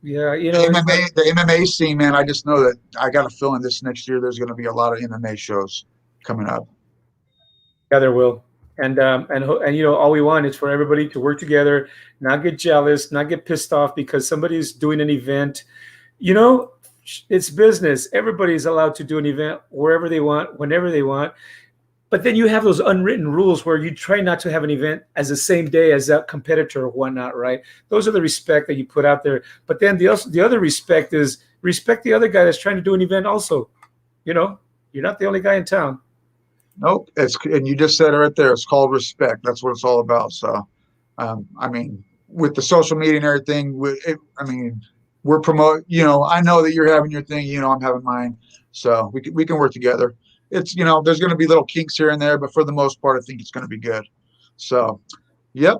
yeah, the MMA scene, man. I just know that I got a feeling this next year there's going to be a lot of MMA shows coming up. Yeah, there will. And all we want is for everybody to work together, not get jealous, not get pissed off because somebody's doing an event. It's business. Everybody's allowed to do an event wherever they want, whenever they want. But then you have those unwritten rules where you try not to have an event as the same day as that competitor or whatnot, right? Those are the respect that you put out there. But then the other respect is respect the other guy that's trying to do an event also. You're not the only guy in town. Nope. And you just said it right there. It's called respect. That's what it's all about. So, with the social media and everything, we're promoting. I know that you're having your thing. I'm having mine. So we can work together. It's there's going to be little kinks here and there, but for the most part, I think it's going to be good. So, yep.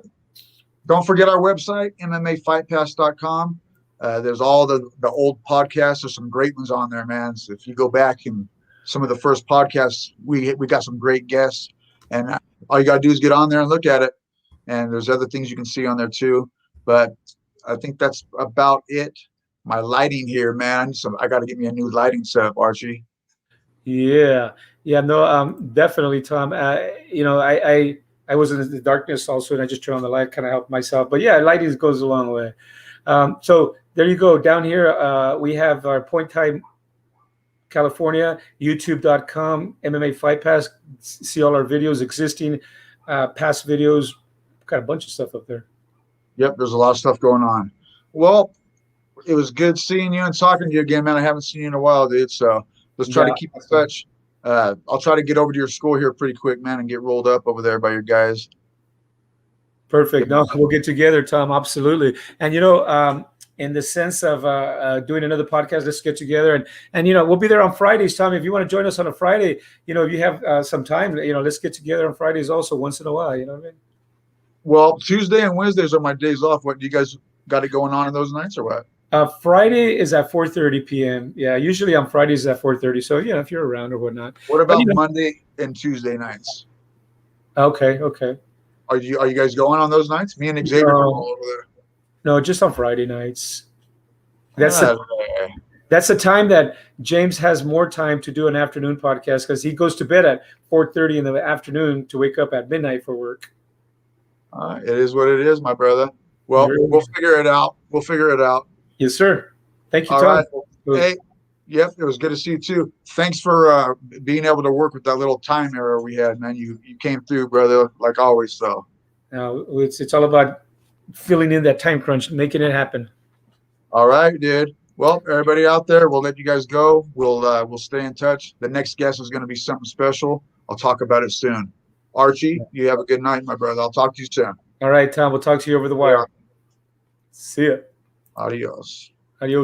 Don't forget our website, MMAFightPass.com. There's all the old podcasts. There's some great ones on there, man. So if you go back and some of the first podcasts, we got some great guests, and all you got to do is get on there and look at it. And there's other things you can see on there too. But I think that's about it. My lighting here, man. I got to get me a new lighting setup, Archie. Yeah, no, definitely, Tom. I was in the darkness also, and I just turned on the light, kind of helped myself. But yeah, lighting goes a long way. So there you go. Down here, we have our Point Thai California, youtube.com, MMA Fight Pass. See all our videos, existing, past videos. Got a bunch of stuff up there. Yep, there's a lot of stuff going on. Well, it was good seeing you and talking to you again, man. I haven't seen you in a while, dude. So let's try to keep in touch. I'll try to get over to your school here pretty quick, man, and get rolled up over there by your guys. Perfect. No, we'll get together, Tom. Absolutely. And, in the sense of doing another podcast, let's get together. And we'll be there on Fridays, Tom. If you want to join us on a Friday, if you have some time, let's get together on Fridays also once in a while. You know what I mean? Well, Tuesday and Wednesdays are my days off. What, do you guys got it going on those nights or what? Friday is at 4:30 p.m. Yeah, usually on Fridays at 4:30. So, if you're around or whatnot. What about Monday and Tuesday nights? Okay. Are you guys going on those nights? Me and Xavier are all over there. No, just on Friday nights. That's the time that James has more time to do an afternoon podcast because he goes to bed at 4:30 in the afternoon to wake up at midnight for work. It is what it is, my brother. Well, we'll figure it out. Yes, sir. Thank you, All Tom. Right. Hey, yep, it was good to see you too. Thanks for being able to work with that little time error we had, man. You came through, brother, like always. So it's all about filling in that time crunch, making it happen. All right, dude. Well, everybody out there, we'll let you guys go. We'll stay in touch. The next guest is going to be something special. I'll talk about it soon. Archie, you have a good night, my brother. I'll talk to you soon. All right, Tom. We'll talk to you over the wire. Yeah. See ya. Adios.